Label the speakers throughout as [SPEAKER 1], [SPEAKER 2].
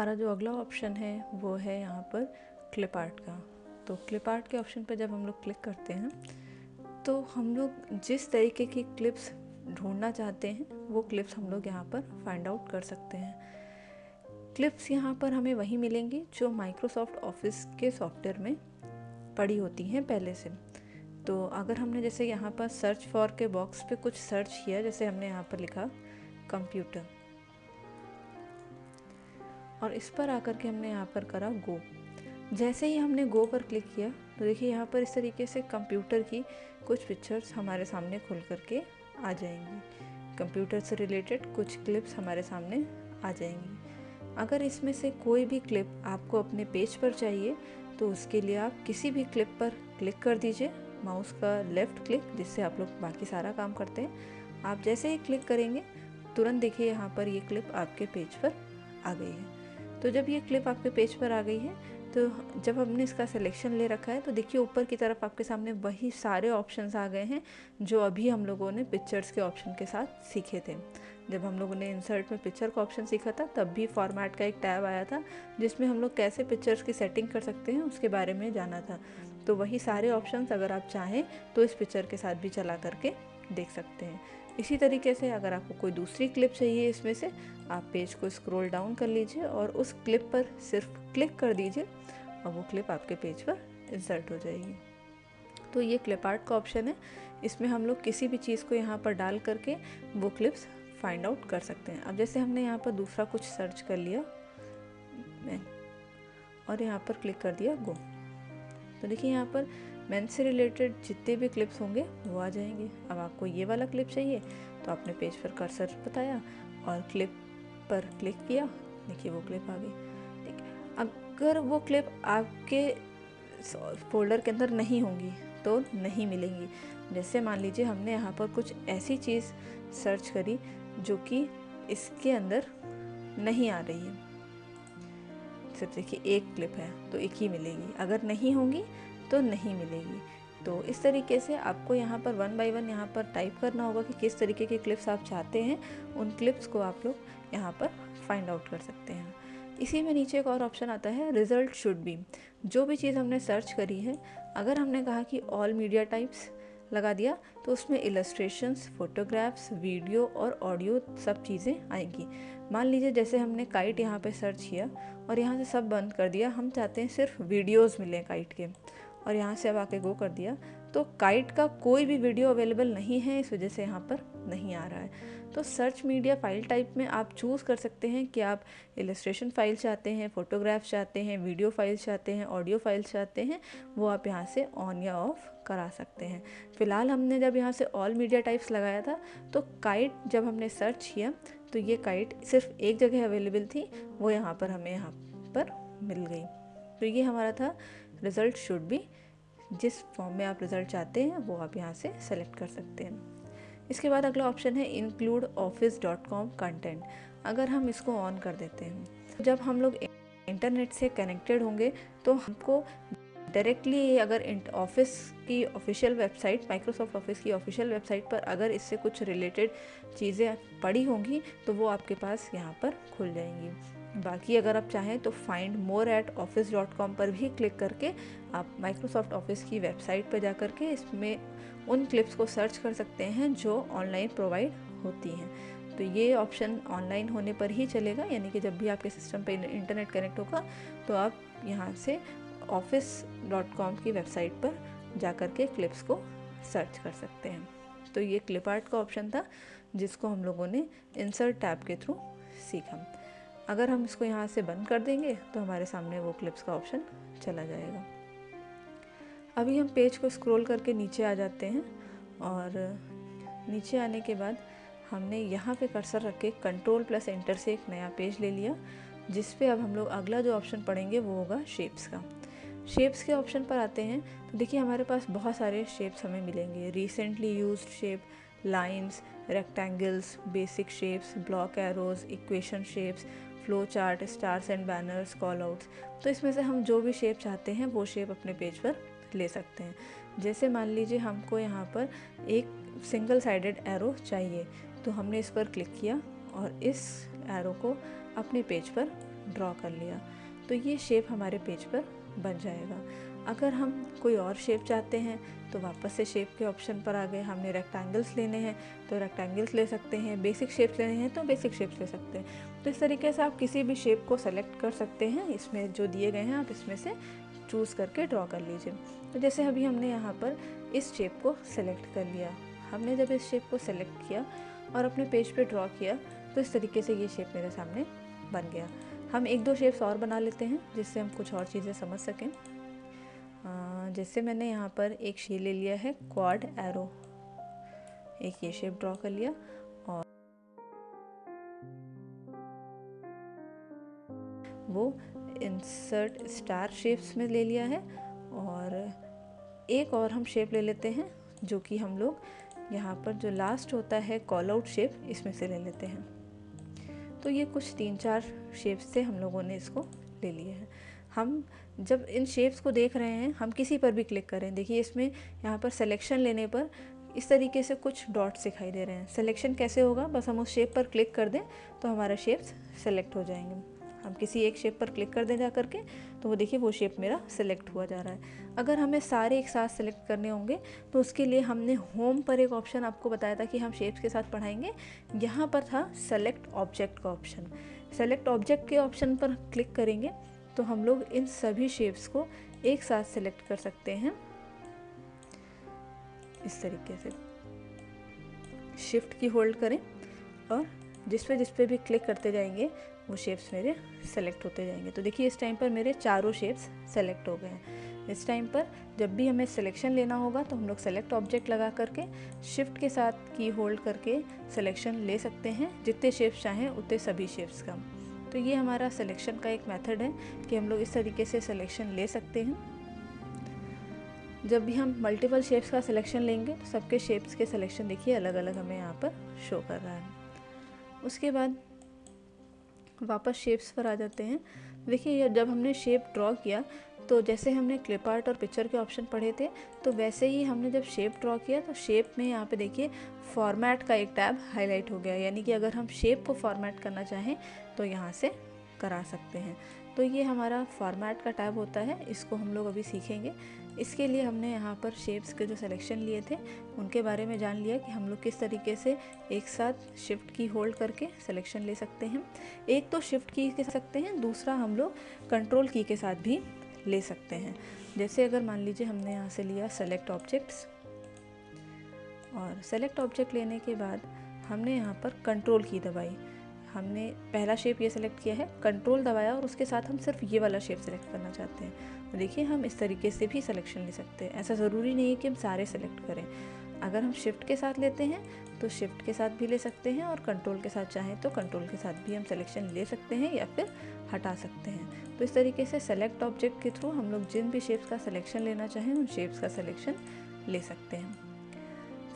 [SPEAKER 1] हमारा जो अगला ऑप्शन है वो है यहाँ पर क्लिप आर्ट का। तो क्लिप आर्ट के ऑप्शन पर जब हम लोग क्लिक करते हैं तो हम लोग जिस तरीके की क्लिप्स ढूंढना चाहते हैं वो क्लिप्स हम लोग यहाँ पर फाइंड आउट कर सकते हैं। क्लिप्स यहाँ पर हमें वही मिलेंगी जो माइक्रोसॉफ्ट ऑफिस के सॉफ्टवेयर में पड़ी होती हैं पहले से। तो अगर हमने जैसे यहाँ पर सर्च फॉर के बॉक्स पे कुछ सर्च किया, जैसे हमने यहाँ पर लिखा कंप्यूटर और इस पर आकर के हमने यहाँ पर करा गो। जैसे ही हमने गो पर क्लिक किया तो देखिए यहाँ पर इस तरीके से कंप्यूटर की कुछ पिक्चर्स हमारे सामने खुल करके आ जाएंगी। कंप्यूटर से रिलेटेड कुछ क्लिप्स हमारे सामने आ जाएंगी। अगर इसमें से कोई भी क्लिप आपको अपने पेज पर चाहिए तो उसके लिए आप किसी भी क्लिप पर क्लिक कर दीजिए, माउस का लेफ़्ट क्लिक, जिससे आप लोग बाकी सारा काम करते हैं। आप जैसे ही क्लिक करेंगे तुरंत देखिए यहाँ पर ये क्लिप आपके पेज पर आ गई है। तो जब ये क्लिप आपके पेज पर आ गई है तो जब हमने इसका सिलेक्शन ले रखा है तो देखिए ऊपर की तरफ आपके सामने वही सारे ऑप्शंस आ गए हैं जो अभी हम लोगों ने पिक्चर्स के ऑप्शन के साथ सीखे थे। जब हम लोगों ने इंसर्ट में पिक्चर का ऑप्शन सीखा था तब भी फॉर्मेट का एक टैब आया था जिसमें हम लोग कैसे पिक्चर्स की सेटिंग कर सकते हैं उसके बारे में जाना था। तो वही सारे ऑप्शंस अगर आप चाहें तो इस पिक्चर के साथ भी चला करके देख सकते हैं। इसी तरीके से अगर आपको कोई दूसरी क्लिप चाहिए इसमें से, आप पेज को स्क्रॉल डाउन कर लीजिए और उस क्लिप पर सिर्फ क्लिक कर दीजिए और वो क्लिप आपके पेज पर इंसर्ट हो जाएगी। तो ये क्लिप आर्ट का ऑप्शन है, इसमें हम लोग किसी भी चीज़ को यहाँ पर डाल करके वो क्लिप्स फाइंड आउट कर सकते हैं। अब जैसे हमने यहाँ पर दूसरा कुछ सर्च कर लिया मैन और यहाँ पर क्लिक कर दिया गो, तो देखिए यहाँ पर मैन से रिलेटेड जितने भी क्लिप्स होंगे वो आ जाएंगे। अब आपको ये वाला क्लिप चाहिए तो आपने पेज पर कर्सर बताया और क्लिप पर क्लिक किया, देखिए वो क्लिप आ गई। ठीक, अगर वो क्लिप आपके फोल्डर के अंदर नहीं होंगी तो नहीं मिलेंगी। जैसे मान लीजिए हमने यहाँ पर कुछ ऐसी चीज़ सर्च करी जो कि इसके अंदर नहीं आ रही है, सिर्फ देखिए एक क्लिप है तो एक ही मिलेगी, अगर नहीं होंगी तो नहीं मिलेगी। तो इस तरीके से आपको यहाँ पर वन बाय वन यहाँ पर टाइप करना होगा कि किस तरीके के क्लिप्स आप चाहते हैं, उन क्लिप्स को आप लोग यहाँ पर फाइंड आउट कर सकते हैं। इसी में नीचे एक और ऑप्शन आता है रिजल्ट शुड बी। जो भी चीज़ हमने सर्च करी है, अगर हमने कहा कि ऑल मीडिया टाइप्स लगा दिया तो उसमें इलस्ट्रेशंस, फोटोग्राफ्स, वीडियो और ऑडियो सब चीज़ें आएंगी। मान लीजिए जैसे हमने काइट यहाँ पे सर्च किया और यहाँ से सब बंद कर दिया, हम चाहते हैं सिर्फ वीडियोस मिलें काइट के, और यहाँ से अब आके गो कर दिया तो काइट का कोई भी वीडियो अवेलेबल नहीं है, इस वजह से यहाँ पर नहीं आ रहा है। तो सर्च मीडिया फाइल टाइप में आप चूज़ कर सकते हैं कि आप इलस्ट्रेशन फाइल चाहते हैं, फोटोग्राफ्स चाहते हैं, वीडियो फाइल्स चाहते हैं, ऑडियो फाइल्स चाहते हैं, वो आप यहाँ से ऑन या ऑफ करा सकते हैं। फ़िलहाल हमने जब यहाँ से ऑल मीडिया टाइप्स लगाया था तो काइट जब हमने सर्च किया तो ये काइट सिर्फ एक जगह अवेलेबल थी, वो यहाँ पर हमें यहाँ पर मिल गई। तो ये हमारा था रिज़ल्ट शुड बी। जिस फॉर्म में आप रिज़ल्ट चाहते हैं वो आप यहाँ से सेलेक्ट कर सकते हैं। इसके बाद अगला ऑप्शन है इंक्लूड office.com कंटेंट। अगर हम इसको ऑन कर देते हैं, जब हम लोग इंटरनेट से कनेक्टेड होंगे तो हमको डायरेक्टली अगर ऑफिस की ऑफिशियल वेबसाइट, माइक्रोसॉफ्ट ऑफिस की ऑफिशियल वेबसाइट पर अगर इससे कुछ रिलेटेड चीज़ें पड़ी होंगी तो वो आपके पास यहाँ पर खुल जाएंगी। बाकी अगर आप चाहें तो फाइंड मोर एट office.com पर भी क्लिक करके आप माइक्रोसॉफ्ट ऑफिस की वेबसाइट पर जा कर के इसमें उन क्लिप्स को सर्च कर सकते हैं जो ऑनलाइन प्रोवाइड होती हैं। तो ये ऑप्शन ऑनलाइन होने पर ही चलेगा, यानी कि जब भी आपके सिस्टम पे इंटरनेट कनेक्ट होगा तो आप यहाँ से office.com की वेबसाइट पर जा कर के क्लिप्स को सर्च कर सकते हैं। तो ये क्लिप आर्ट का ऑप्शन था जिसको हम लोगों ने इंसर्ट टैब के थ्रू सीखा। अगर हम इसको यहाँ से बंद कर देंगे तो हमारे सामने वो क्लिप्स का ऑप्शन चला जाएगा। अभी हम पेज को स्क्रॉल करके नीचे आ जाते हैं और नीचे आने के बाद हमने यहाँ पे कर्सर रख के Ctrl+Enter से एक नया पेज ले लिया, जिस पे अब हम लोग अगला जो ऑप्शन पढ़ेंगे वो होगा शेप्स का। शेप्स के ऑप्शन पर आते हैं तो देखिए हमारे पास बहुत सारे शेप्स हमें मिलेंगे। Recently used shape, lines, rectangles, basic shapes, block arrows, equation shapes, flow chart, stars and banners, call outs. तो इसमें से हम जो भी शेप चाहते हैं वो शेप अपने पेज पर ले सकते हैं। जैसे मान लीजिए हमको यहाँ पर एक सिंगल साइडेड एरो चाहिए, तो हमने इस पर क्लिक किया और इस एरो को अपने पेज पर ड्रॉ कर लिया तो ये शेप हमारे पेज पर बन जाएगा। अगर हम कोई और शेप चाहते हैं तो वापस से शेप के ऑप्शन पर आ गए, हमने रेक्टेंगल्स लेने हैं तो रेक्टेंगल्स ले सकते हैं, बेसिक शेप्स लेने हैं तो बेसिक शेप्स ले सकते हैं। तो इस तरीके से आप किसी भी शेप को सेलेक्ट कर सकते हैं, इसमें जो दिए गए हैं आप इसमें से चूज़ करके ड्रॉ कर लीजिए। तो जैसे अभी हमने यहाँ पर इस शेप को सेलेक्ट कर लिया, हमने जब इस शेप को सेलेक्ट किया और अपने पेज पे ड्रॉ किया तो इस तरीके से ये शेप मेरे सामने बन गया। हम एक दो शेप्स और बना लेते हैं जिससे हम कुछ और चीज़ें समझ सकें। जैसे मैंने यहाँ पर एक शेप ले लिया है क्वाड एरो, एक ये शेप ड्रॉ कर लिया और वो इंसर्ट स्टार शेप्स में ले लिया है। और एक और हम शेप ले लेते हैं जो कि हम लोग यहाँ पर जो लास्ट होता है कॉल आउट शेप, इसमें से ले लेते हैं। तो ये कुछ 3-4 शेप्स से हम लोगों ने इसको ले लिया है। हम जब इन शेप्स को देख रहे हैं, हम किसी पर भी क्लिक करें, देखिए इसमें यहाँ पर सिलेक्शन लेने पर इस तरीके से कुछ डॉट्स दिखाई दे रहे हैं। सिलेक्शन कैसे होगा, बस हम उस शेप पर क्लिक कर दें तो हमारा शेप्स सेलेक्ट हो जाएंगे। हम किसी एक शेप पर क्लिक कर दें जा करके तो वो देखिए वो शेप मेरा सेलेक्ट हुआ जा रहा है। अगर हमें सारे एक साथ सेलेक्ट करने होंगे तो उसके लिए हमने होम पर एक ऑप्शन आपको बताया था कि हम शेप्स के साथ पढ़ाएंगे, यहाँ पर था सेलेक्ट ऑब्जेक्ट का ऑप्शन। सेलेक्ट ऑब्जेक्ट के ऑप्शन पर क्लिक करेंगे तो हम लोग इन सभी शेप्स को एक साथ सेलेक्ट कर सकते हैं। इस तरीके से शिफ्ट की होल्ड करें और जिस पे भी क्लिक करते जाएंगे वो शेप्स मेरे सेलेक्ट होते जाएंगे। तो देखिए इस टाइम पर मेरे चारों शेप्स सेलेक्ट हो गए हैं। इस टाइम पर जब भी हमें सिलेक्शन लेना होगा तो हम लोग सेलेक्ट ऑब्जेक्ट लगा करके शिफ्ट के साथ की होल्ड करके सिलेक्शन ले सकते हैं, जितने शेप्स चाहें उतने सभी शेप्स का। तो ये हमारा सिलेक्शन का एक मेथड है कि हम लोग इस तरीके से सिलेक्शन ले सकते हैं। जब भी हम मल्टीपल शेप्स का सिलेक्शन लेंगे तो सबके शेप्स के सिलेक्शन देखिए अलग अलग हमें यहाँ पर शो कर रहा है। उसके बाद वापस शेप्स पर आ जाते हैं। देखिए जब हमने शेप ड्रॉ किया तो जैसे हमने क्लिप आर्ट और पिक्चर के ऑप्शन पढ़े थे तो वैसे ही हमने जब शेप ड्रॉ किया तो शेप में यहाँ पे देखिए फॉर्मेट का एक टैब हाईलाइट हो गया, यानी कि अगर हम शेप को फॉर्मेट करना चाहें तो यहाँ से करा सकते हैं। तो ये हमारा फॉर्मेट का टैब होता है, इसको हम लोग अभी सीखेंगे। इसके लिए हमने यहाँ पर शेप्स के जो सिलेक्शन लिए थे उनके बारे में जान लिया कि हम लोग किस तरीके से एक साथ शिफ्ट की होल्ड करके सिलेक्शन ले सकते हैं। एक तो शिफ्ट की के सकते हैं, दूसरा हम लोग कंट्रोल की के साथ भी ले सकते हैं। जैसे अगर मान लीजिए हमने यहाँ से लिया सेलेक्ट ऑब्जेक्ट्स और सेलेक्ट ऑब्जेक्ट लेने के बाद हमने यहाँ पर कंट्रोल की दबाई, हमने पहला शेप ये सेलेक्ट किया है, कंट्रोल दबाया और उसके साथ हम सिर्फ ये वाला शेप सेलेक्ट करना चाहते हैं। तो देखिए हम इस तरीके से भी सिलेक्शन ले सकते हैं। ऐसा ज़रूरी नहीं है कि हम सारे सेलेक्ट करें। अगर हम शिफ्ट के साथ लेते हैं तो शिफ्ट के साथ भी ले सकते हैं और कंट्रोल के साथ चाहें तो कंट्रोल के साथ भी हम सिलेक्शन ले सकते हैं या फिर हटा सकते हैं। तो इस तरीके से सेलेक्ट ऑब्जेक्ट के थ्रू हम लोग जिन भी शेप्स का सिलेक्शन लेना चाहें उन शेप्स का सिलेक्शन ले सकते हैं।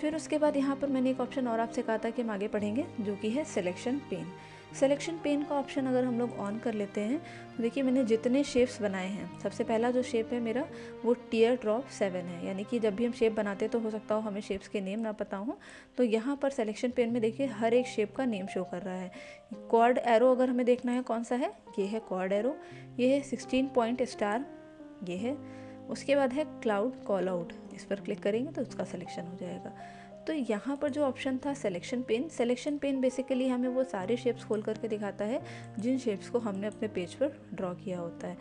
[SPEAKER 1] फिर उसके बाद यहाँ पर मैंने एक ऑप्शन और आपसे कहा था कि हम आगे पढ़ेंगे जो कि है सिलेक्शन पेन। सिलेक्शन पेन का ऑप्शन अगर हम लोग ऑन कर लेते हैं तो देखिए मैंने जितने शेप्स बनाए हैं, सबसे पहला जो शेप है मेरा वो टीयर ड्रॉप 7 है, यानी कि जब भी हम शेप बनाते तो हो सकता हो हमें शेप्स के नेम ना पता हो, तो यहाँ पर सिलेक्शन पेन में देखिए हर एक शेप का नेम शो कर रहा है। क्वाड एरो अगर हमें देखना है कौन सा है, ये है क्वाड एरो, ये है 16 पॉइंट स्टार, ये है। उसके बाद है क्लाउड कॉल आउट, इस पर क्लिक करेंगे तो उसका सिलेक्शन हो जाएगा। तो यहाँ पर जो ऑप्शन था सिलेक्शन पेन बेसिकली हमें वो सारे शेप्स खोल करके दिखाता है जिन शेप्स को हमने अपने पेज पर ड्रॉ किया होता है।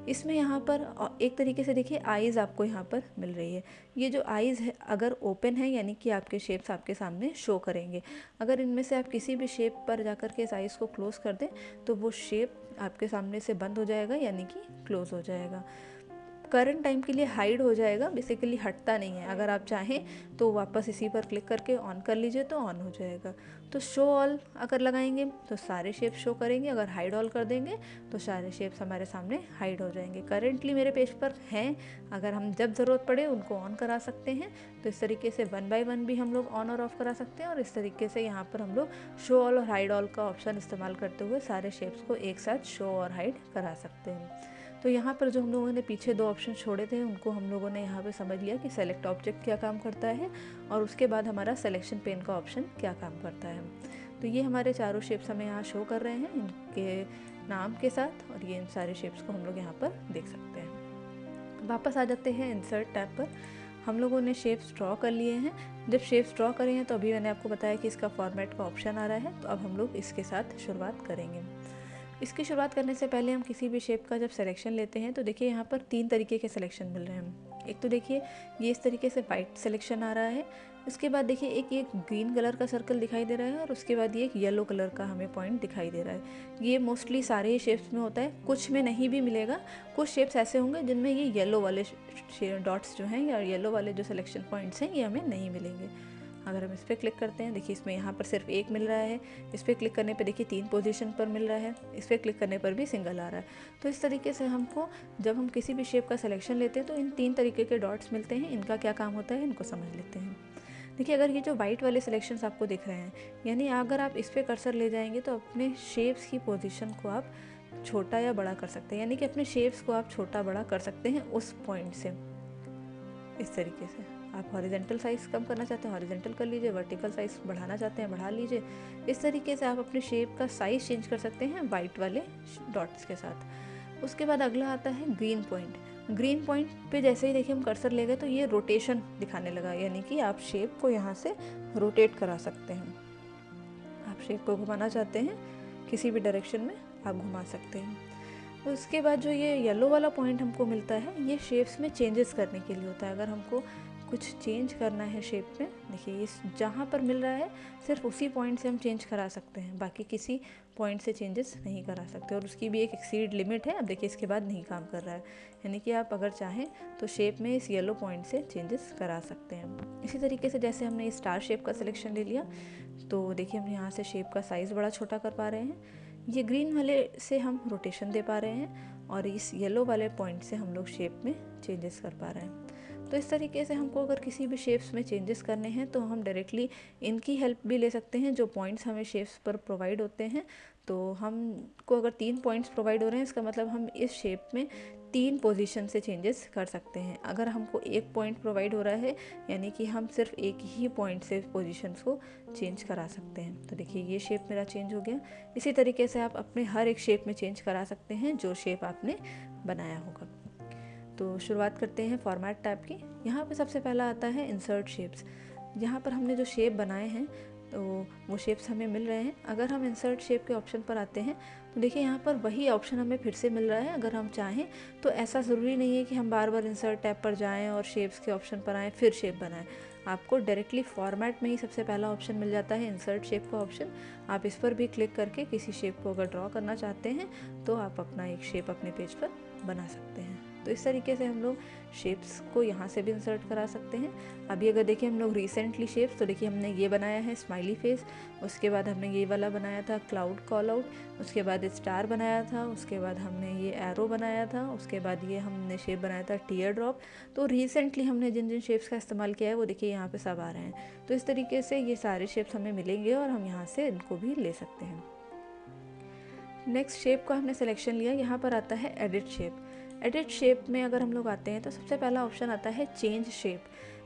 [SPEAKER 1] इसमें यहाँ पर एक तरीके से देखिए आईज़ आपको यहाँ पर मिल रही है। ये जो आईज़ है अगर ओपन है यानी कि आपके शेप्स आपके सामने शो करेंगे। अगर इनमें से आप किसी भी शेप पर जाकर के इस आईज़ को क्लोज़ कर दें तो वो शेप आपके सामने से बंद हो जाएगा, यानी कि क्लोज़ हो जाएगा। करंट टाइम के लिए हाइड हो जाएगा, बेसिकली हटता नहीं है। अगर आप चाहें तो वापस इसी पर क्लिक करके ऑन कर लीजिए तो ऑन हो जाएगा। तो शो ऑल अगर लगाएंगे तो सारे शेप शो करेंगे, अगर हाइड ऑल कर देंगे तो सारे शेप्स हमारे सामने हाइड हो जाएंगे। करेंटली मेरे पेज पर हैं, अगर हम जब ज़रूरत पड़े उनको ऑन करा सकते हैं। तो इस तरीके से 1 बाय 1 भी हम लोग ऑन और ऑफ़ करा सकते हैं और इस तरीके से यहाँ पर हम लोग शो ऑल और हाइड ऑल का ऑप्शन इस्तेमाल करते हुए सारे शेप्स को एक साथ शो और हाइड करा सकते हैं। तो यहाँ पर जो हम लोगों ने पीछे 2 ऑप्शन छोड़े थे उनको हम लोगों ने यहाँ पे समझ लिया कि सेलेक्ट ऑब्जेक्ट क्या काम करता है और उसके बाद हमारा सिलेक्शन पेन का ऑप्शन क्या काम करता है। तो ये हमारे चारों शेप्स हमें यहाँ शो कर रहे हैं, इनके नाम के साथ, और ये इन सारे शेप्स को हम लोग यहाँ पर देख सकते हैं। वापस आ जाते हैं इंसर्ट टैब पर। हम लोगों ने शेप्स ड्रॉ कर लिए हैं। जब शेप्स ड्रॉ करें हैं तो अभी मैंने आपको बताया कि इसका फॉर्मेट का ऑप्शन आ रहा है, तो अब हम लोग इसके साथ शुरुआत करेंगे। इसकी शुरुआत करने से पहले हम किसी भी शेप का जब सिलेक्शन लेते हैं तो देखिए यहाँ पर 3 तरीके के सिलेक्शन मिल रहे हैं। एक तो देखिए ये इस तरीके से वाइट सिलेक्शन आ रहा है, उसके बाद देखिए एक ग्रीन कलर का सर्कल दिखाई दे रहा है, और उसके बाद ये एक येलो कलर का हमें पॉइंट दिखाई दे रहा है। ये मोस्टली सारे ही शेप्स में होता है, कुछ में नहीं भी मिलेगा। कुछ शेप्स ऐसे होंगे जिनमें ये येलो वाले डॉट्स जो हैं या येलो वाले जो सिलेक्शन पॉइंट्स हैं ये हमें नहीं मिलेंगे। अगर हम इस पर क्लिक करते हैं, देखिए इसमें यहाँ पर सिर्फ एक मिल रहा है। इस पर क्लिक करने पे देखिए 3 पोजीशन पर मिल रहा है। इस पर क्लिक करने पर भी सिंगल आ रहा है। तो इस तरीके से हमको जब हम किसी भी शेप का सिलेक्शन लेते हैं तो इन 3 तरीके के डॉट्स मिलते हैं। इनका क्या काम होता है इनको समझ लेते हैं। देखिए अगर ये जो वाइट वाले सिलेक्शंस आपको दिख रहे हैं, यानी अगर आप इस पर कर्सर ले जाएंगे तो अपने शेप्स की पोजीशन को आप छोटा या बड़ा कर सकते हैं, यानी कि अपने शेप्स को आप छोटा बड़ा कर सकते हैं उस पॉइंट से। इस तरीके से आप हॉरिजेंटल साइज़ कम करना चाहते हैं हॉरिजेंटल कर लीजिए, वर्टिकल साइज़ बढ़ाना चाहते हैं बढ़ा लीजिए। इस तरीके से आप अपने शेप का साइज़ चेंज कर सकते हैं वाइट वाले डॉट्स के साथ। उसके बाद अगला आता है ग्रीन पॉइंट। ग्रीन पॉइंट पे जैसे ही देखिए हम कर्सर ले गए तो ये रोटेशन दिखाने लगा, यानी कि आप शेप को यहाँ से रोटेट करा सकते हैं। आप शेप को घुमाना चाहते हैं किसी भी डायरेक्शन में आप घुमा सकते हैं। उसके बाद जो ये येलो वाला पॉइंट हमको मिलता है ये शेप्स में चेंजेस करने के लिए होता है। अगर हमको कुछ चेंज करना है शेप में, देखिए इस जहाँ पर मिल रहा है सिर्फ उसी पॉइंट से हम चेंज करा सकते हैं, बाकी किसी पॉइंट से चेंजेस नहीं करा सकते। और उसकी भी एक एक्सीड लिमिट है। अब देखिए इसके बाद नहीं काम कर रहा है, यानी कि आप अगर चाहें तो शेप में इस येलो पॉइंट से चेंजेस करा सकते हैं। इसी तरीके से जैसे हमने स्टार शेप का सिलेक्शन ले लिया तो देखिए हम यहाँ से शेप का साइज़ बड़ा छोटा कर पा रहे हैं। ये ग्रीन वाले से हम रोटेशन दे पा रहे हैं, और इस येलो वाले पॉइंट से हम लोग शेप में चेंजेस कर पा रहे हैं। तो इस तरीके से हमको अगर किसी भी शेप्स में चेंजेस करने हैं तो हम डायरेक्टली इनकी हेल्प भी ले सकते हैं। जो पॉइंट्स हमें शेप्स पर प्रोवाइड होते हैं, तो हमको अगर 3 पॉइंट्स प्रोवाइड हो रहे हैं इसका मतलब हम इस शेप में 3 पोजीशन से चेंजेस कर सकते हैं। अगर हमको 1 पॉइंट प्रोवाइड हो रहा है यानी कि हम सिर्फ एक ही पॉइंट से पोजीशंस को चेंज करा सकते हैं। तो देखिए ये शेप मेरा चेंज हो गया। इसी तरीके से आप अपने हर एक शेप में चेंज करा सकते हैं जो शेप आपने बनाया होगा। तो शुरुआत करते हैं फॉर्मेट टैब की। यहाँ पे सबसे पहला आता है इंसर्ट शेप्स। यहाँ पर हमने जो शेप बनाए हैं तो वो शेप्स हमें मिल रहे हैं। अगर हम इंसर्ट शेप के ऑप्शन पर आते हैं तो देखिए यहाँ पर वही ऑप्शन हमें फिर से मिल रहा है। अगर हम चाहें तो ऐसा ज़रूरी नहीं है कि हम बार बार इंसर्ट टैब पर जाएं और शेप्स के ऑप्शन पर आएँ फिर शेप बनाएं। आपको डायरेक्टली फॉर्मेट में ही सबसे पहला ऑप्शन मिल जाता है इंसर्ट शेप का ऑप्शन। आप इस पर भी क्लिक करके किसी शेप को अगर ड्रॉ करना चाहते हैं तो आप अपना एक शेप अपने पेज पर बना सकते हैं। तो इस तरीके से हम लोग शेप्स को यहाँ से भी इंसर्ट करा सकते हैं। अभी अगर देखिए हम लोग रिसेंटली शेप्स, तो देखिए हमने ये बनाया है स्माइली फेस, उसके बाद हमने ये वाला बनाया था क्लाउड कॉल आउट, उसके बाद स्टार बनाया था, उसके बाद हमने ये एरो बनाया था, उसके बाद ये हमने शेप बनाया था टीयर ड्रॉप। तो रिसेंटली हमने जिन जिन शेप्स का इस्तेमाल किया है वो देखिए यहाँ पे सब आ रहे हैं। तो इस तरीके से ये सारे शेप्स हमें मिलेंगे और हम यहाँ से इनको भी ले सकते हैं। नेक्स्ट शेप का हमने सिलेक्शन लिया, यहाँ पर आता है एडिट शेप। एडिट शेप में अगर हम लोग आते हैं तो सबसे पहला ऑप्शन आता है चेंज शेप,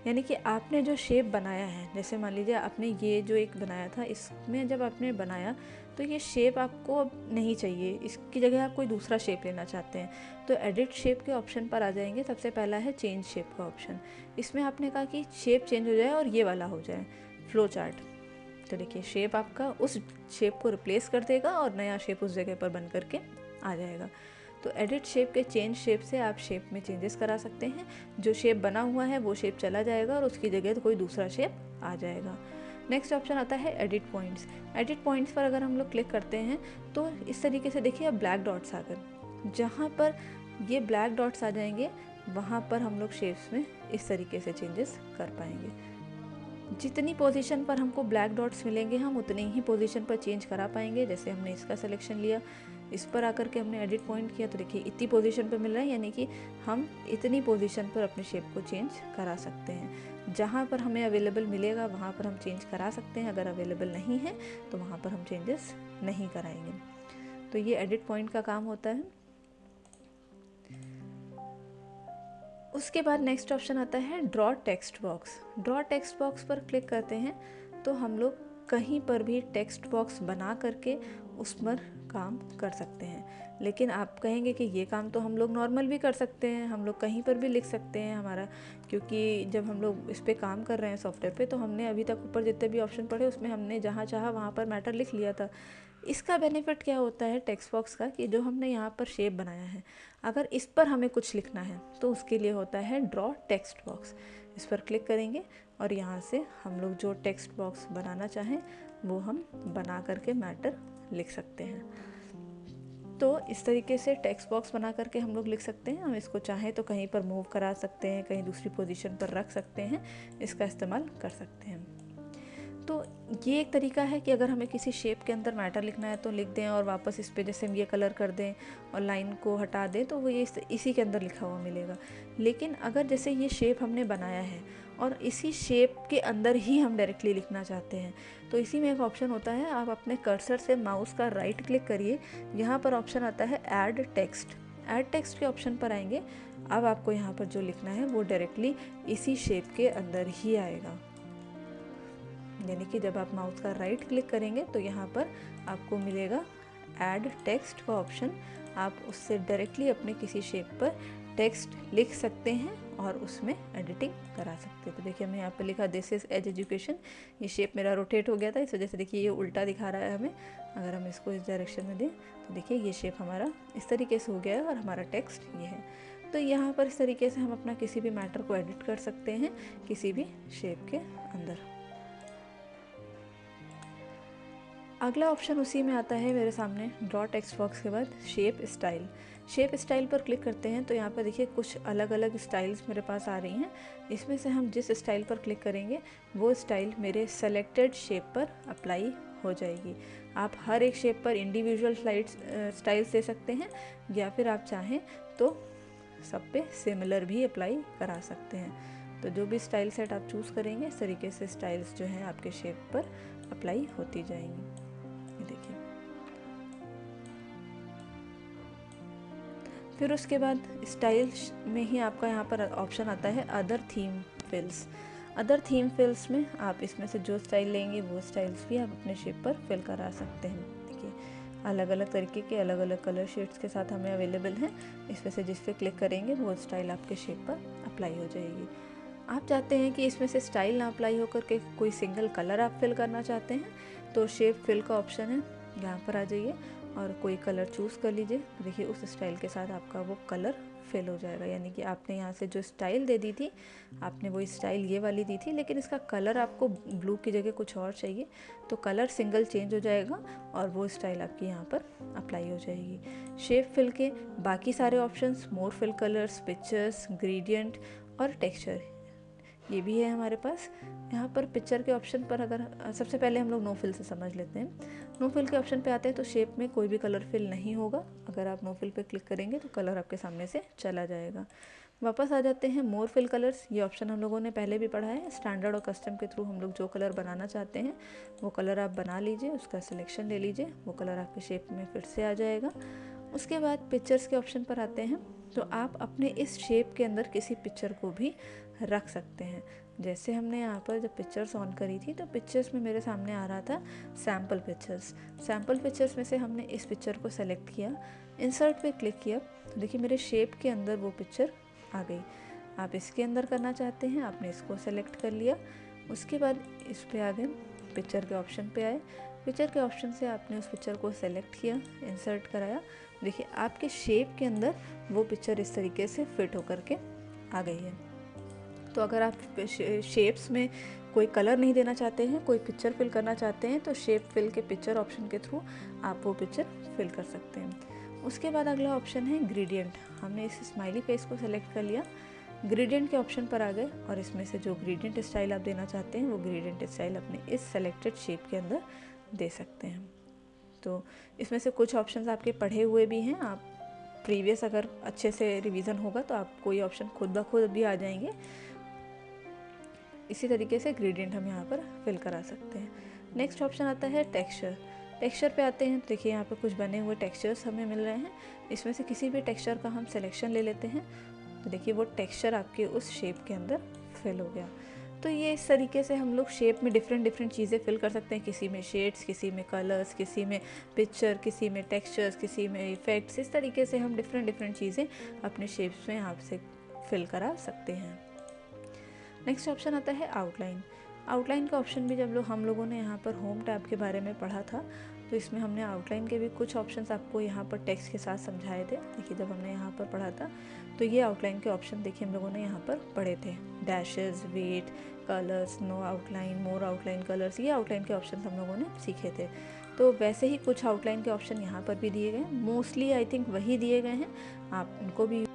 [SPEAKER 1] यानी कि आपने जो शेप बनाया है, जैसे मान लीजिए आपने ये जो एक बनाया था, इसमें जब आपने बनाया तो ये शेप आपको अब नहीं चाहिए, इसकी जगह आप कोई दूसरा शेप लेना चाहते हैं तो एडिट शेप के ऑप्शन पर आ जाएंगे। सबसे पहला है चेंज शेप का ऑप्शन। इसमें आपने कहा कि शेप चेंज हो जाए और ये वाला हो जाए फ्लो चार्ट। तो देखिए शेप आपका उस शेप को रिप्लेस कर देगा और नया शेप उस जगह पर बन करके आ जाएगा। तो एडिट शेप के चेंज शेप से आप शेप में चेंजेस करा सकते हैं। जो शेप बना हुआ है वो शेप चला जाएगा और उसकी जगह तो कोई दूसरा शेप आ जाएगा। नेक्स्ट ऑप्शन आता है एडिट पॉइंट्स। एडिट पॉइंट्स पर अगर हम लोग क्लिक करते हैं तो इस तरीके से देखिए अब ब्लैक डॉट्स आ गए। जहाँ पर ये ब्लैक डॉट्स आ जाएंगे वहाँ पर हम लोग शेप्स में इस तरीके से चेंजेस कर पाएंगे। जितनी पोजीशन पर हमको ब्लैक डॉट्स मिलेंगे हम उतनी ही पोजीशन पर चेंज करा पाएंगे। जैसे हमने इसका सिलेक्शन लिया, इस पर आकर के हमने एडिट पॉइंट किया तो देखिए इतनी पोजीशन पर मिल रहा है, यानी कि हम इतनी पोजीशन पर अपने शेप को चेंज करा सकते हैं। जहाँ पर हमें अवेलेबल मिलेगा वहाँ पर हम चेंज करा सकते हैं, अगर अवेलेबल नहीं है तो वहाँ पर हम चेंजेस नहीं कराएंगे। तो ये एडिट पॉइंट का काम होता है। उसके बाद नेक्स्ट ऑप्शन आता है draw text box. Draw text box पर क्लिक करते हैं तो हम लोग कहीं पर भी टेक्स्ट बॉक्स बना करके उस पर काम कर सकते हैं। लेकिन आप कहेंगे कि ये काम तो हम लोग नॉर्मल भी कर सकते हैं, हम लोग कहीं पर भी लिख सकते हैं हमारा, क्योंकि जब हम लोग इस पे काम कर रहे हैं सॉफ्टवेयर पे, तो हमने अभी तक ऊपर जितने भी ऑप्शन पढ़े उसमें हमने जहाँ चाहा वहाँ पर मैटर लिख लिया था। इसका बेनिफिट क्या होता है टेक्स्ट बॉक्स का, कि जो हमने यहाँ पर शेप बनाया है, अगर इस पर हमें कुछ लिखना है तो उसके लिए होता है ड्रॉ टेक्स्ट बॉक्स। इस पर क्लिक करेंगे और यहाँ से हम लोग जो टेक्स्ट बॉक्स बनाना चाहें वो हम बना करके मैटर लिख सकते हैं। तो इस तरीके से टेक्स्ट बॉक्स बना करके हम लोग लिख सकते हैं। हम इसको चाहें तो कहीं पर मूव करा सकते हैं, कहीं दूसरी पोजीशन पर रख सकते हैं, इसका इस्तेमाल कर सकते हैं। तो ये एक तरीका है कि अगर हमें किसी शेप के अंदर मैटर लिखना है तो लिख दें और वापस इस पे जैसे हम ये कलर कर दें और लाइन को हटा दें तो वो ये इसी के अंदर लिखा हुआ मिलेगा। लेकिन अगर जैसे ये शेप हमने बनाया है और इसी शेप के अंदर ही हम डायरेक्टली लिखना चाहते हैं, तो इसी में एक ऑप्शन होता है, आप अपने कर्सर से माउस का राइट क्लिक करिए, यहाँ पर ऑप्शन आता है ऐड टेक्स्ट। ऐड टेक्स्ट के ऑप्शन पर आएंगे, अब आपको यहाँ पर जो लिखना है वो डायरेक्टली इसी शेप के अंदर ही आएगा। यानी कि जब आप माउस का राइट क्लिक करेंगे तो यहाँ पर आपको मिलेगा ऐड टेक्स्ट का ऑप्शन। आप उससे डायरेक्टली अपने किसी शेप पर टेक्स्ट लिख सकते हैं और उसमें एडिटिंग करा सकते हैं। तो देखिए हमने यहाँ पर लिखा दिस इज़ एज एजुकेशन। ये शेप मेरा रोटेट हो गया था, इस वजह से देखिए ये उल्टा दिखा रहा है हमें। अगर हम इसको इस डायरेक्शन में दें तो देखिए ये शेप हमारा इस तरीके से हो गया है और हमारा टेक्स्ट ये है। तो यहाँ पर इस तरीके से हम अपना किसी भी मैटर को एडिट कर सकते हैं किसी भी शेप के अंदर। अगला ऑप्शन उसी में आता है मेरे सामने, ड्रॉ टेक्स्ट बॉक्स के बाद शेप स्टाइल। शेप स्टाइल पर क्लिक करते हैं तो यहाँ पर देखिए कुछ अलग अलग स्टाइल्स मेरे पास आ रही हैं। इसमें से हम जिस स्टाइल पर क्लिक करेंगे वो स्टाइल मेरे सेलेक्टेड शेप पर अप्लाई हो जाएगी। आप हर एक शेप पर इंडिविजुअल स्टाइल्स दे सकते हैं, या फिर आप चाहें तो सब पे सिमिलर भी अप्लाई करा सकते हैं। तो जो भी स्टाइल सेट आप चूज़ करेंगे इस तरीके से स्टाइल्स जो हैं आपके शेप पर अप्लाई होती जाएंगी। देखिए फिर उसके बाद स्टाइल में ही आपका यहाँ पर ऑप्शन आता है अदर थीम फिल्स। अदर थीम फिल्स में आप इसमें से जो स्टाइल लेंगे वो स्टाइल्स भी आप अपने शेप पर फिल करा सकते हैं। देखिए अलग अलग तरीके के अलग अलग कलर शेड्स के साथ हमें अवेलेबल हैं। इसमें से जिस पे क्लिक करेंगे वो स्टाइल आपके शेप पर अप्लाई हो जाएगी। आप चाहते हैं कि इसमें से स्टाइल ना अप्लाई होकर के कोई सिंगल कलर आप फिल करना चाहते हैं तो शेप फिल का ऑप्शन है, यहाँ पर आ जाइए और कोई कलर चूज़ कर लीजिए। देखिए उस स्टाइल के साथ आपका वो कलर फिल हो जाएगा। यानी कि आपने यहाँ से जो स्टाइल दे दी थी, आपने वो स्टाइल ये वाली दी थी, लेकिन इसका कलर आपको ब्लू की जगह कुछ और चाहिए, तो कलर सिंगल चेंज हो जाएगा और वो स्टाइल आपकी यहाँ पर अप्लाई हो जाएगी। शेप फिल के बाकी सारे ऑप्शंस, मोर फिल कलर्स, पिक्चर्स, ग्रेडियंट और टेक्सचर, ये भी है हमारे पास। यहाँ पर पिक्चर के ऑप्शन पर अगर सबसे पहले हम लोग नो फिल से समझ लेते हैं। नो फिल के ऑप्शन पे आते हैं तो शेप में कोई भी कलर फिल नहीं होगा। अगर आप नो फिल पे क्लिक करेंगे तो कलर आपके सामने से चला जाएगा। वापस आ जाते हैं मोर फिल कलर्स। ये ऑप्शन हम लोगों ने पहले भी पढ़ा है। स्टैंडर्ड और कस्टम के थ्रू हम लोग जो कलर बनाना चाहते हैं वो कलर आप बना लीजिए, उसका सिलेक्शन ले लीजिए, वो कलर आपके शेप में फिर से आ जाएगा। उसके बाद पिक्चर्स के ऑप्शन पर आते हैं तो आप अपने इस शेप के अंदर किसी पिक्चर को भी रख सकते हैं। जैसे हमने यहाँ पर जब पिक्चर्स ऑन करी थी तो पिक्चर्स में मेरे सामने आ रहा था सैम्पल पिक्चर्स। सैम्पल पिक्चर्स में से हमने इस पिक्चर को सेलेक्ट किया, इंसर्ट पे क्लिक किया, तो देखिए मेरे शेप के अंदर वो पिक्चर आ गई। आप इसके अंदर करना चाहते हैं, आपने इसको सेलेक्ट कर लिया। उसके बाद इस पे आ गए, पिक्चर के ऑप्शन पे आए, पिक्चर के ऑप्शन से आपने उस पिक्चर को सेलेक्ट किया, इंसर्ट कराया। देखिए आपके शेप के अंदर वो पिक्चर इस तरीके से फिट होकर के आ गई है। तो अगर आप शेप्स में कोई कलर नहीं देना चाहते हैं, कोई पिक्चर फिल करना चाहते हैं, तो शेप फिल के पिक्चर ऑप्शन के थ्रू आप वो पिक्चर फिल कर सकते हैं। उसके बाद अगला ऑप्शन है ग्रेडियंट। हमने इस स्माइली फेस को सेलेक्ट कर लिया, ग्रेडियंट के ऑप्शन पर आ गए और इसमें से जो ग्रेडियंट स्टाइल आप देना चाहते हैं वो ग्रेडियंट स्टाइल अपने इस सेलेक्टेड शेप के अंदर दे सकते हैं। तो इसमें से कुछ ऑप्शंस आपके पढ़े हुए भी हैं। आप प्रीवियस अगर अच्छे से रिवीजन होगा तो आप कोई ऑप्शन खुद ब खुद भी आ जाएंगे। इसी तरीके से ग्रेडियंट हम यहाँ पर फिल करा सकते हैं। नेक्स्ट ऑप्शन आता है टेक्सचर। टेक्सचर पे आते हैं तो देखिए यहाँ पे कुछ बने हुए टेक्सचर्स हमें मिल रहे हैं। इसमें से किसी भी टेक्सचर का हम सिलेक्शन ले लेते हैं तो देखिए वो टेक्सचर आपके उस शेप के अंदर फिल हो गया। तो ये इस तरीके से हम लोग शेप में डिफरेंट डिफरेंट चीज़ें फिल कर सकते हैं, किसी में शेड्स, किसी में कलर्स, किसी में पिक्चर, किसी में टेक्सचर्स, किसी में इफ़ेक्ट्स। इस तरीके से हम डिफरेंट डिफरेंट चीज़ें अपने शेप्स में यहाँ से फिल करा सकते हैं। नेक्स्ट ऑप्शन आता है आउटलाइन। आउटलाइन का ऑप्शन भी जब हम लोगों ने यहाँ पर होम टैब के बारे में पढ़ा था, तो इसमें हमने आउटलाइन के भी कुछ ऑप्शंस आपको यहाँ पर टेक्स्ट के साथ समझाए थे। देखिए जब हमने यहाँ पर पढ़ा था तो ये आउटलाइन के ऑप्शन देखिए हम लोगों ने यहाँ पर पढ़े थे, dashes, weight, colours, no outline, more outline colours, ये आउटलाइन के ऑप्शन हम लोगों ने सीखे थे। तो वैसे ही कुछ आउटलाइन के ऑप्शन यहाँ पर भी दिए गए, मोस्टली आई थिंक वही दिए गए हैं, आप उनको भी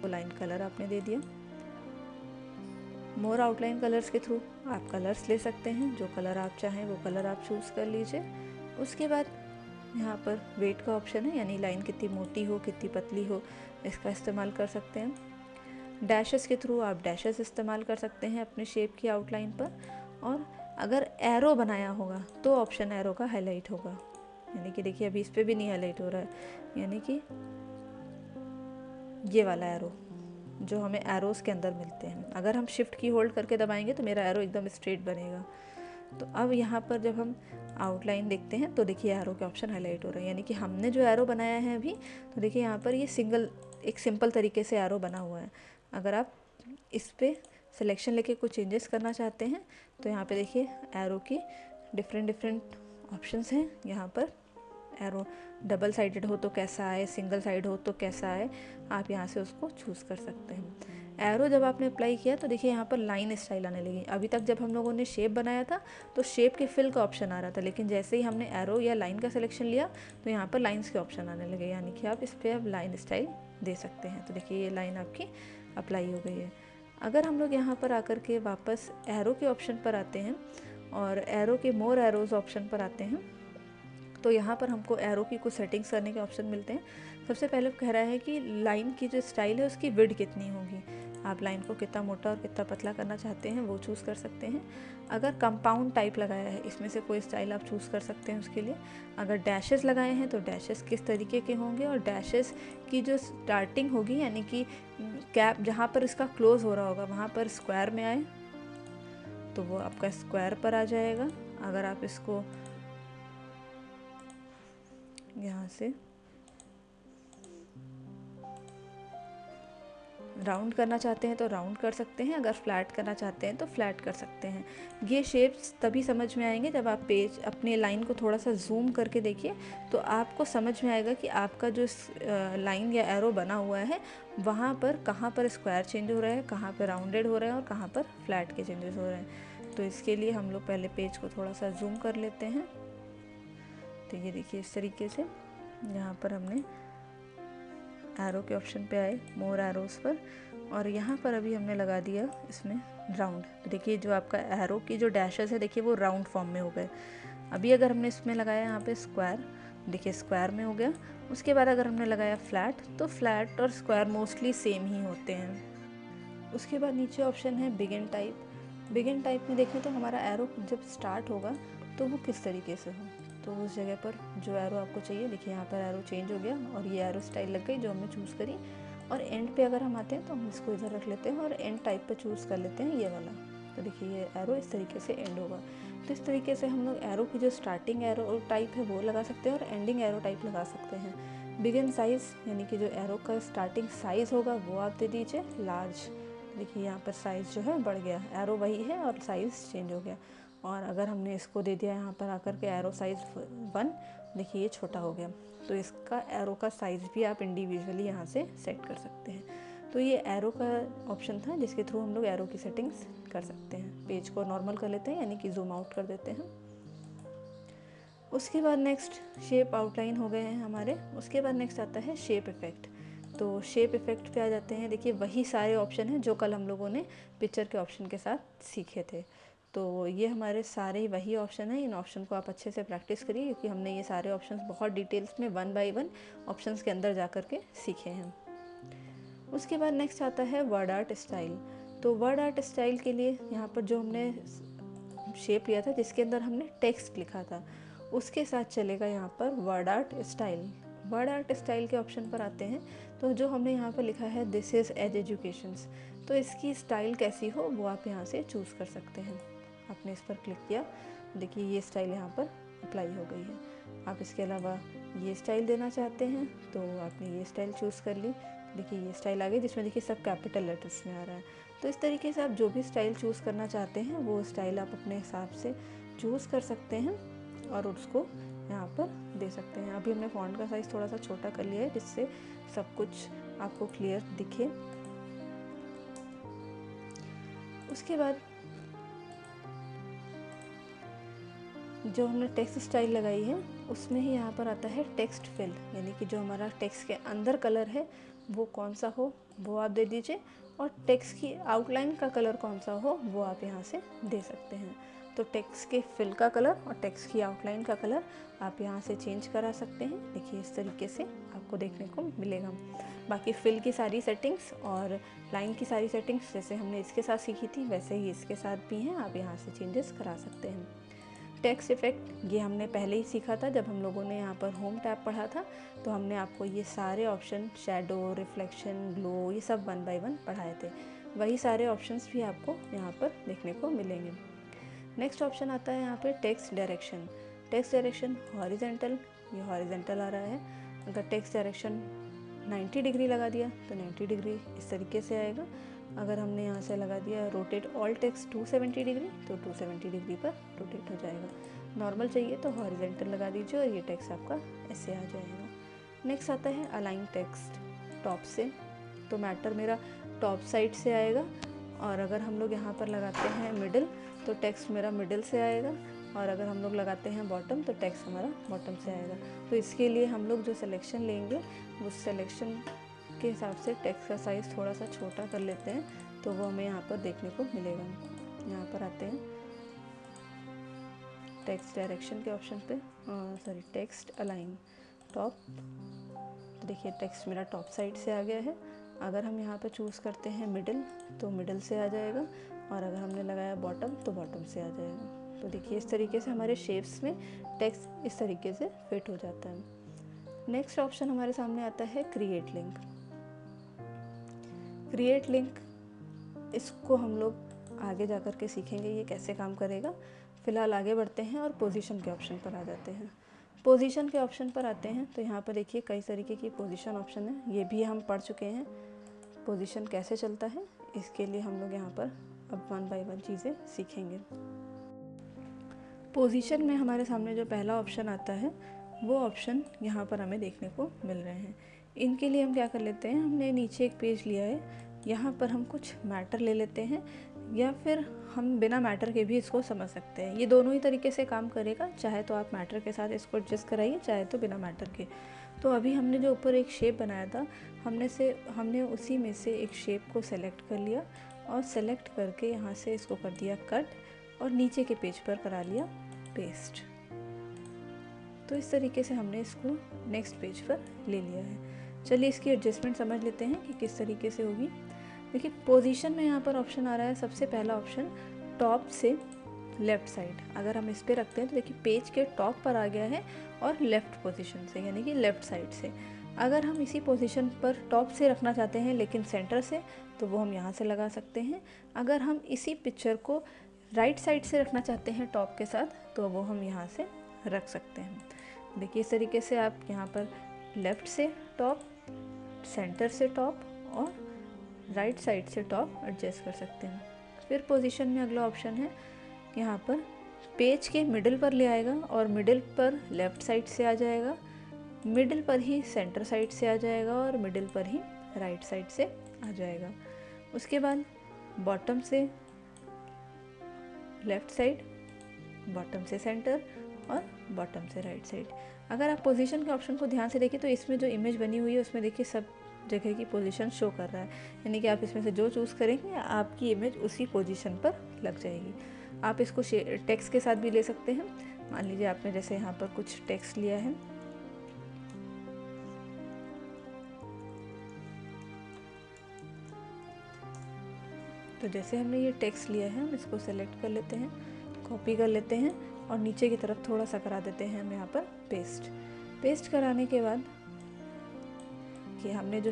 [SPEAKER 1] लाइन कलर आपने दे दिया। मोर आउटलाइन कलर्स के थ्रू आप कलर्स ले सकते हैं, जो कलर आप चाहें वो कलर आप चूज़ कर लीजिए। उसके बाद यहाँ पर वेट का ऑप्शन है, यानी लाइन कितनी मोटी हो कितनी पतली हो इसका इस्तेमाल कर सकते हैं। डैशेस के थ्रू आप डैशेस इस्तेमाल कर सकते हैं अपने शेप की आउटलाइन पर। और अगर एरो बनाया होगा तो ऑप्शन एरो का हाईलाइट होगा, यानी कि देखिए अभी इस पर भी नहीं हाईलाइट हो रहा है, यानी कि ये वाला एरो जो हमें एरोज़ के अंदर मिलते हैं, अगर हम शिफ्ट की होल्ड करके दबाएंगे तो मेरा एरो एकदम स्ट्रेट बनेगा। तो अब यहाँ पर जब हम आउटलाइन देखते हैं तो देखिए एरो के ऑप्शन हाईलाइट हो रहे हैं, यानी कि हमने जो एरो बनाया है अभी, तो देखिए यहाँ पर ये एक सिंपल तरीके से एरो बना हुआ है। अगर आप इस पर सिलेक्शन लेके कुछ चेंजेस करना चाहते हैं तो यहाँ पे देखिए एरो की डिफरेंट ऑप्शंस हैं। यहाँ पर एरो डबल साइडेड हो तो कैसा आए, सिंगल साइड हो तो कैसा आए, आप यहाँ से उसको चूज़ कर सकते हैं। एरो जब आपने अप्लाई किया तो देखिए यहाँ पर लाइन स्टाइल आने लगी। अभी तक जब हम लोगों ने शेप बनाया था तो शेप के फिल का ऑप्शन आ रहा था, लेकिन जैसे ही हमने एरो या लाइन का सिलेक्शन लिया तो यहाँ पर लाइन्स के ऑप्शन आने लगे, यानी कि आप इस पर अब लाइन स्टाइल दे सकते हैं। तो देखिए ये लाइन आपकी अप्लाई हो गई है। अगर हम लोग यहाँ पर आकर के वापस एरो के ऑप्शन पर आते हैं और एरो के मोर एरोज़ ऑप्शन पर आते हैं तो यहाँ पर हमको एरो की कुछ सेटिंग्स करने के ऑप्शन मिलते हैं। सबसे पहले कह रहा है कि लाइन की जो स्टाइल है उसकी विड्थ कितनी होगी, आप लाइन को कितना मोटा और कितना पतला करना चाहते हैं वो चूज़ कर सकते हैं। अगर कंपाउंड टाइप लगाया है इसमें से कोई स्टाइल आप चूज़ कर सकते हैं उसके लिए। अगर डैशेस लगाए हैं तो डैशेस किस तरीके के होंगे, और डैशेस की जो स्टार्टिंग होगी यानी कि कैप जहाँ पर इसका क्लोज हो रहा होगा वहाँ पर स्क्वायर में आए तो वो आपका स्क्वायर पर आ जाएगा। अगर आप इसको यहाँ से राउंड करना चाहते हैं तो राउंड कर सकते हैं, अगर फ्लैट करना चाहते हैं तो फ्लैट कर सकते हैं। ये शेप्स तभी समझ में आएंगे जब आप पेज अपने लाइन को थोड़ा सा जूम करके देखिए तो आपको समझ में आएगा कि आपका जो लाइन या एरो बना हुआ है वहाँ पर कहाँ पर स्क्वायर चेंज हो रहा है, कहाँ पर राउंडेड हो रहा है और कहाँ पर फ्लैट के चेंजेस हो रहे हैं। तो इसके लिए हम लोग पहले पेज को थोड़ा सा जूम कर लेते हैं। तो ये देखिए इस तरीके से यहाँ पर हमने एरो के ऑप्शन पे आए, मोर एरोज़ पर, और यहाँ पर अभी हमने लगा दिया इसमें राउंड। तो देखिए जो आपका एरो की जो डैशेस है देखिए वो राउंड फॉर्म में हो गए। अभी अगर हमने इसमें लगाया यहाँ पे स्क्वायर, देखिए स्क्वायर में हो गया। उसके बाद अगर हमने लगाया फ्लैट तो फ्लैट और स्क्वायर मोस्टली सेम ही होते हैं। उसके बाद नीचे ऑप्शन है बिगिन टाइप। बिगिन टाइप में देखें तो हमारा एरो जब स्टार्ट होगा तो वो किस तरीके से हो, तो उस जगह पर जो एरो आपको चाहिए, देखिए यहाँ पर एरो चेंज हो गया और ये एरो स्टाइल लग गई जो हमने चूज़ करी। और एंड पे अगर हम आते हैं तो हम इसको इधर रख लेते हैं और एंड टाइप पर चूज़ कर लेते हैं ये वाला। तो देखिए ये एरो इस तरीके से एंड होगा। तो इस तरीके से हम लोग एरो की जो स्टार्टिंग एरो टाइप है वो लगा सकते हैं और एंडिंग एरो टाइप लगा सकते हैं। बिगिन साइज़ यानी कि जो एरो का स्टार्टिंग साइज़ होगा वो आप दे दीजिए लार्ज। देखिए यहाँ पर साइज़ जो है बढ़ गया, एरो वही है और साइज़ चेंज हो गया। और अगर हमने इसको दे दिया यहाँ पर आकर के एरो साइज़ 1, देखिए ये छोटा हो गया। तो इसका एरो का साइज़ भी आप इंडिविजुअली यहाँ से सेट कर सकते हैं। तो ये एरो का ऑप्शन था जिसके थ्रू हम लोग एरो की सेटिंग्स कर सकते हैं। पेज को नॉर्मल कर लेते हैं यानी कि जूम आउट कर देते हैं। उसके बाद नेक्स्ट शेप आउटलाइन हो गए हैं हमारे। उसके बाद नेक्स्ट आता है शेप इफ़ेक्ट। तो शेप इफ़ेक्ट पे आ जाते हैं। देखिए वही सारे ऑप्शन हैं जो कल हम लोगों ने पिक्चर के ऑप्शन के साथ सीखे थे। तो ये हमारे सारे वही ऑप्शन हैं। इन ऑप्शन को आप अच्छे से प्रैक्टिस करिए क्योंकि हमने ये सारे ऑप्शंस बहुत डिटेल्स में 1 बाय 1 ऑप्शंस के अंदर जा कर के सीखे हैं। उसके बाद नेक्स्ट आता है वर्ड आर्ट स्टाइल। तो वर्ड आर्ट स्टाइल के लिए यहाँ पर जो हमने शेप लिया था जिसके अंदर हमने टेक्स्ट लिखा था उसके साथ चलेगा यहाँ पर word art style. Word art style के ऑप्शन पर आते हैं, तो जो हमने यहाँ पर लिखा है दिस इज़ एज एजुकेशंस, तो इसकी स्टाइल कैसी हो वो आप यहाँ से चूज़ कर सकते हैं। आपने इस पर क्लिक किया, देखिए ये स्टाइल यहाँ पर अप्लाई हो गई है। आप इसके अलावा ये स्टाइल देना चाहते हैं तो आपने ये स्टाइल चूज़ कर ली, देखिए ये स्टाइल आ गई जिसमें देखिए सब कैपिटल लेटर्स में आ रहा है। तो इस तरीके से आप जो भी स्टाइल चूज़ करना चाहते हैं वो स्टाइल आप अपने हिसाब से चूज़ कर सकते हैं और उसको यहाँ पर दे सकते हैं। अभी हमने फ़ॉन्ट का साइज़ थोड़ा सा छोटा कर लिया है जिससे सब कुछ आपको क्लियर दिखे। उसके बाद जो हमने टेक्स्ट स्टाइल लगाई है उसमें ही यहाँ पर आता है टेक्स्ट फिल, यानी कि जो हमारा टेक्स्ट के अंदर कलर है वो कौन सा हो वो आप दे दीजिए, और टेक्स्ट की आउटलाइन का कलर कौन सा हो वो आप यहाँ से दे सकते हैं। तो टेक्स्ट के फिल का कलर और टेक्स्ट की आउटलाइन का कलर आप यहाँ से चेंज करा सकते हैं। देखिए इस तरीके से आपको देखने को मिलेगा। बाकी फिल की सारी सेटिंग्स और लाइन की सारी सेटिंग्स जैसे हमने इसके साथ सीखी थी वैसे ही इसके साथ भी हैं, आप यहाँ से चेंजेस करा सकते हैं। टेक्स्ट इफेक्ट ये हमने पहले ही सीखा था जब हम लोगों ने यहाँ पर होम टैब पढ़ा था, तो हमने आपको ये सारे ऑप्शन शैडो, रिफ्लेक्शन, ग्लो ये सब 1 बाय 1 पढ़ाए थे। वही सारे ऑप्शंस भी आपको यहाँ पर देखने को मिलेंगे। नेक्स्ट ऑप्शन आता है यहाँ पे text direction. Text direction horizontal, ये हॉरिजेंटल आ रहा है। अगर टेक्स्ट डायरेक्शन 90 डिग्री लगा दिया तो 90 डिग्री इस तरीके से आएगा। अगर हमने यहाँ से लगा दिया रोटेट ऑल टेक्स्ट 270 डिग्री तो 270 डिग्री पर रोटेट हो जाएगा। नॉर्मल चाहिए तो हॉरिजेंटल लगा दीजिए और ये टेक्स्ट आपका ऐसे आ जाएगा। नेक्स्ट आता है अलाइन टेक्स्ट टॉप से, तो मैटर मेरा टॉप साइड से आएगा, और अगर हम लोग यहाँ पर लगाते हैं मिडिल तो टेक्स्ट मेरा मिडिल से आएगा, और अगर हम लोग लगाते हैं बॉटम तो टेक्स्ट हमारा बॉटम से आएगा। तो इसके लिए हम लोग जो सिलेक्शन लेंगे उस सिलेक्शन के हिसाब से टेक्स्ट का साइज़ थोड़ा सा छोटा कर लेते हैं तो वो हमें यहाँ पर देखने को मिलेगा। यहाँ पर आते हैं टेक्स्ट डायरेक्शन के ऑप्शन पे, सॉरी टेक्स्ट अलाइन टॉप, तो देखिए टेक्स्ट मेरा टॉप साइड से आ गया है। अगर हम यहाँ पर चूज़ करते हैं मिडिल तो मिडिल से आ जाएगा, और अगर हमने लगाया बॉटम तो बॉटम से आ जाएगा। तो देखिए इस तरीके से हमारे शेप्स में टेक्स्ट इस तरीके से फिट हो जाता है। नेक्स्ट ऑप्शन हमारे सामने आता है क्रिएट लिंक। क्रिएट लिंक इसको हम लोग आगे जा कर के सीखेंगे ये कैसे काम करेगा। फ़िलहाल आगे बढ़ते हैं और पोजीशन के ऑप्शन पर आ जाते हैं। पोजीशन के ऑप्शन पर आते हैं तो यहाँ पर देखिए कई तरीके की पोजीशन ऑप्शन है, ये भी हम पढ़ चुके हैं। पोजीशन कैसे चलता है इसके लिए हम लोग यहाँ पर अब 1 बाय 1 चीज़ें सीखेंगे। पोजीशन में हमारे सामने जो पहला ऑप्शन आता है वो ऑप्शन यहाँ पर हमें देखने को मिल रहे हैं। इनके लिए हम क्या कर लेते हैं, हमने नीचे एक पेज लिया है, यहाँ पर हम कुछ मैटर ले लेते हैं, या फिर हम बिना मैटर के भी इसको समझ सकते हैं। ये दोनों ही तरीके से काम करेगा, चाहे तो आप मैटर के साथ इसको एडजस्ट कराइए, चाहे तो बिना मैटर के। तो अभी हमने जो ऊपर एक शेप बनाया था हमने उसी में से एक शेप को सेलेक्ट कर लिया, और सेलेक्ट करके यहाँ से इसको कर दिया कट, और नीचे के पेज पर करा लिया पेस्ट। तो इस तरीके से हमने इसको नेक्स्ट पेज पर ले लिया है। चलिए इसकी एडजस्टमेंट समझ लेते हैं कि किस तरीके से होगी। देखिए पोजीशन में यहाँ पर ऑप्शन आ रहा है, सबसे पहला ऑप्शन टॉप से लेफ़्ट साइड। अगर हम इस पर रखते हैं तो देखिए पेज के टॉप पर आ गया है और लेफ़्ट पोजीशन से, यानी कि लेफ़्ट साइड से। अगर हम इसी पोजीशन पर टॉप से रखना चाहते हैं लेकिन सेंटर से, तो वो हम यहाँ से लगा सकते हैं। अगर हम इसी पिक्चर को राइट साइड से रखना चाहते हैं टॉप के साथ, तो वो हम यहाँ से रख सकते हैं। देखिए इस तरीके से आप यहाँ पर लेफ़्ट से टॉप, सेंटर से टॉप और राइट साइड से टॉप एडजस्ट कर सकते हैं। फिर पोजीशन में अगला ऑप्शन है, यहाँ पर पेज के मिडिल पर ले आएगा, और मिडिल पर लेफ़्ट साइड से आ जाएगा, मिडिल पर ही सेंटर साइड से आ जाएगा, और मिडिल पर ही राइट साइड से आ जाएगा। उसके बाद बॉटम से लेफ़्ट साइड, बॉटम से सेंटर और बॉटम से राइट साइड। अगर आप पोजीशन के ऑप्शन को ध्यान से देखें तो इसमें जो इमेज बनी हुई है उसमें देखिए सब जगह की पोजीशन शो कर रहा है, यानी कि आप इसमें से जो चूज़ करेंगे आपकी इमेज उसी पोजीशन पर लग जाएगी। आप इसको टेक्स्ट के साथ भी ले सकते हैं। मान लीजिए आपने जैसे यहाँ पर कुछ टेक्स्ट लिया है, तो जैसे हमने ये टेक्स्ट लिया है हम इसको सेलेक्ट कर लेते हैं, कॉपी कर लेते हैं और नीचे की तरफ थोड़ा सा करा देते हैं हम यहाँ पर पेस्ट। पेस्ट कराने के बाद कि हमने जो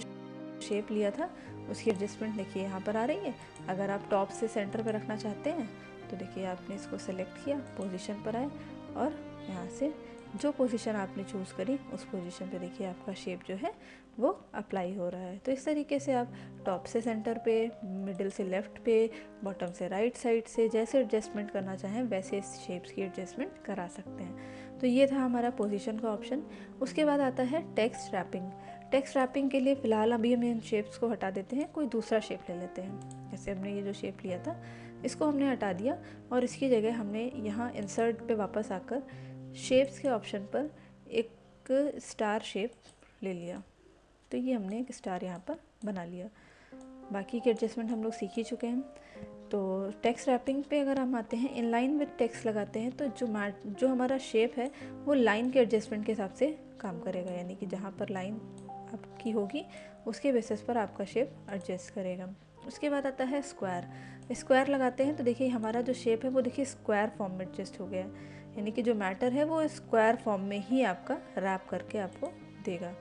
[SPEAKER 1] शेप लिया था उसकी एडजस्टमेंट देखिए यहाँ पर आ रही है। अगर आप टॉप से सेंटर पे रखना चाहते हैं तो देखिए आपने इसको सेलेक्ट किया, पोजीशन पर आए और यहाँ से जो पोजीशन आपने चूज़ करी उस पोजीशन पे देखिए आपका शेप जो है वो अप्लाई हो रहा है। तो इस तरीके से आप टॉप से सेंटर पे, मिडिल से लेफ़्ट पे, बॉटम से राइट साइड से जैसे एडजस्टमेंट करना चाहें वैसे इस शेप्स की एडजस्टमेंट करा सकते हैं। तो ये था हमारा पोजीशन का ऑप्शन। उसके बाद आता है टेक्स्ट रैपिंग। टेक्स्ट रैपिंग के लिए फ़िलहाल अभी हम इन शेप्स को हटा देते हैं, कोई दूसरा शेप ले लेते हैं। जैसे हमने ये जो शेप लिया था इसको हमने हटा दिया और इसकी जगह हमने यहाँ इंसर्ट पे वापस आकर शेप्स के ऑप्शन पर एक स्टार शेप ले लिया। तो ये हमने एक स्टार यहाँ पर बना लिया। बाकी के एडजस्टमेंट हम लोग सीख ही चुके हैं। तो टेक्स्ट रैपिंग पे अगर हम आते हैं, इन लाइन विद टेक्स्ट लगाते हैं तो जो हमारा शेप है वो लाइन के एडजस्टमेंट के हिसाब से काम करेगा, यानी कि जहाँ पर लाइन आपकी होगी उसके बेसिस पर आपका शेप एडजस्ट करेगा। उसके बाद आता है स्क्वायर। स्क्वायर लगाते हैं तो देखिए हमारा जो शेप है वो देखिए स्क्वायर फॉर्म में एडजस्ट हो गया, यानी कि जो मैटर है वो स्क्वायर फॉर्म में ही आपका रैप करके आपको देगा।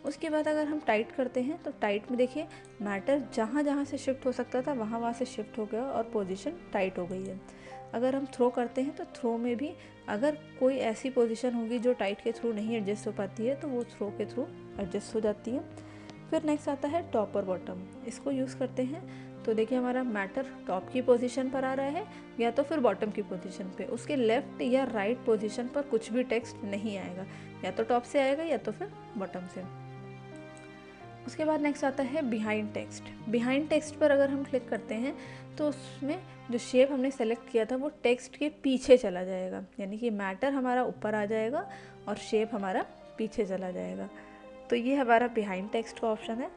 [SPEAKER 1] उसके बाद अगर हम टाइट करते हैं तो टाइट में देखिए मैटर जहाँ जहाँ से शिफ्ट हो सकता था वहाँ से शिफ्ट हो गया और पोजीशन टाइट हो गई है। अगर हम थ्रो करते हैं तो थ्रो में भी अगर कोई ऐसी पोजीशन होगी जो टाइट के थ्रू नहीं एडजस्ट हो पाती है तो वो थ्रो के थ्रू एडजस्ट हो जाती है। फिर नेक्स्ट आता है टॉप और बॉटम। इसको यूज़ करते हैं तो देखिए हमारा मैटर टॉप की पोजीशन पर आ रहा है या तो फिर बॉटम की पोजीशन पे, उसके लेफ़्ट या राइट पोजीशन पर कुछ भी टेक्स्ट नहीं आएगा, या तो टॉप से आएगा या तो फिर बॉटम से। उसके बाद नेक्स्ट आता है बिहाइंड टेक्स्ट। बिहाइंड टेक्स्ट पर अगर हम क्लिक करते हैं तो उसमें जो शेप हमने सेलेक्ट किया था वो टेक्स्ट के पीछे चला जाएगा, यानी कि मैटर हमारा ऊपर आ जाएगा और शेप हमारा पीछे चला जाएगा। तो ये हमारा बिहाइंड टेक्स्ट का ऑप्शन है।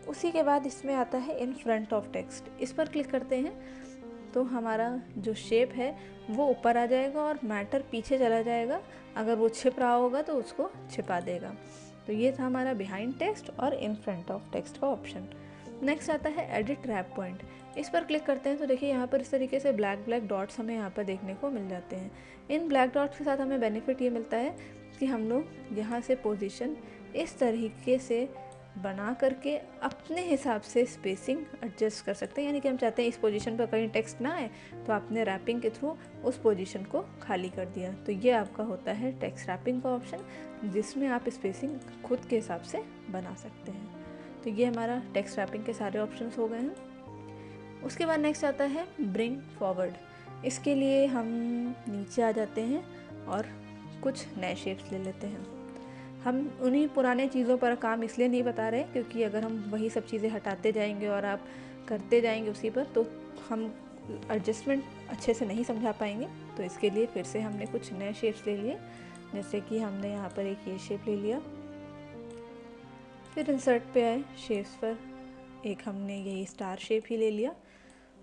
[SPEAKER 1] उसी के बाद इसमें आता है इन फ्रंट ऑफ टेक्स्ट। इस पर क्लिक करते हैं तो हमारा जो शेप है वो ऊपर आ जाएगा और मैटर पीछे चला जाएगा। अगर वो छिप रहा होगा तो उसको छिपा देगा। तो ये था हमारा बिहाइंड टेक्स्ट और इन फ्रंट ऑफ टेक्स्ट का ऑप्शन। नेक्स्ट आता है एडिट रैप पॉइंट। इस पर क्लिक करते हैं तो देखिए यहाँ पर इस तरीके से ब्लैक ब्लैक डॉट्स हमें यहाँ पर देखने को मिल जाते हैं। इन ब्लैक डॉट्स के साथ हमें बेनिफिट ये मिलता है कि हम लोग यहाँ से पोजीशन इस तरीके से बना करके अपने हिसाब से स्पेसिंग एडजस्ट कर सकते हैं, यानी कि हम चाहते हैं इस पोजीशन पर कहीं टेक्स्ट ना आए तो आपने रैपिंग के थ्रू उस पोजीशन को खाली कर दिया। तो ये आपका होता है टेक्स्ट रैपिंग का ऑप्शन, जिसमें आप स्पेसिंग खुद के हिसाब से बना सकते हैं। तो ये हमारा टेक्स्ट रैपिंग के सारे ऑप्शंस हो गए हैं। उसके बाद नेक्स्ट आता है ब्रिंग फॉरवर्ड। इसके लिए हम नीचे आ जाते हैं और कुछ नए शेप्स ले लेते हैं। हम उन्हीं पुराने चीज़ों पर काम इसलिए नहीं बता रहे क्योंकि अगर हम वही सब चीज़ें हटाते जाएंगे और आप करते जाएंगे उसी पर तो हम एडजस्टमेंट अच्छे से नहीं समझा पाएंगे। तो इसके लिए फिर से हमने कुछ नए शेप्स ले लिए, जैसे कि हमने यहाँ पर एक ये शेप ले लिया। फिर इंसर्ट पे आए, शेप्स पर एक हमने यही स्टार शेप ही ले लिया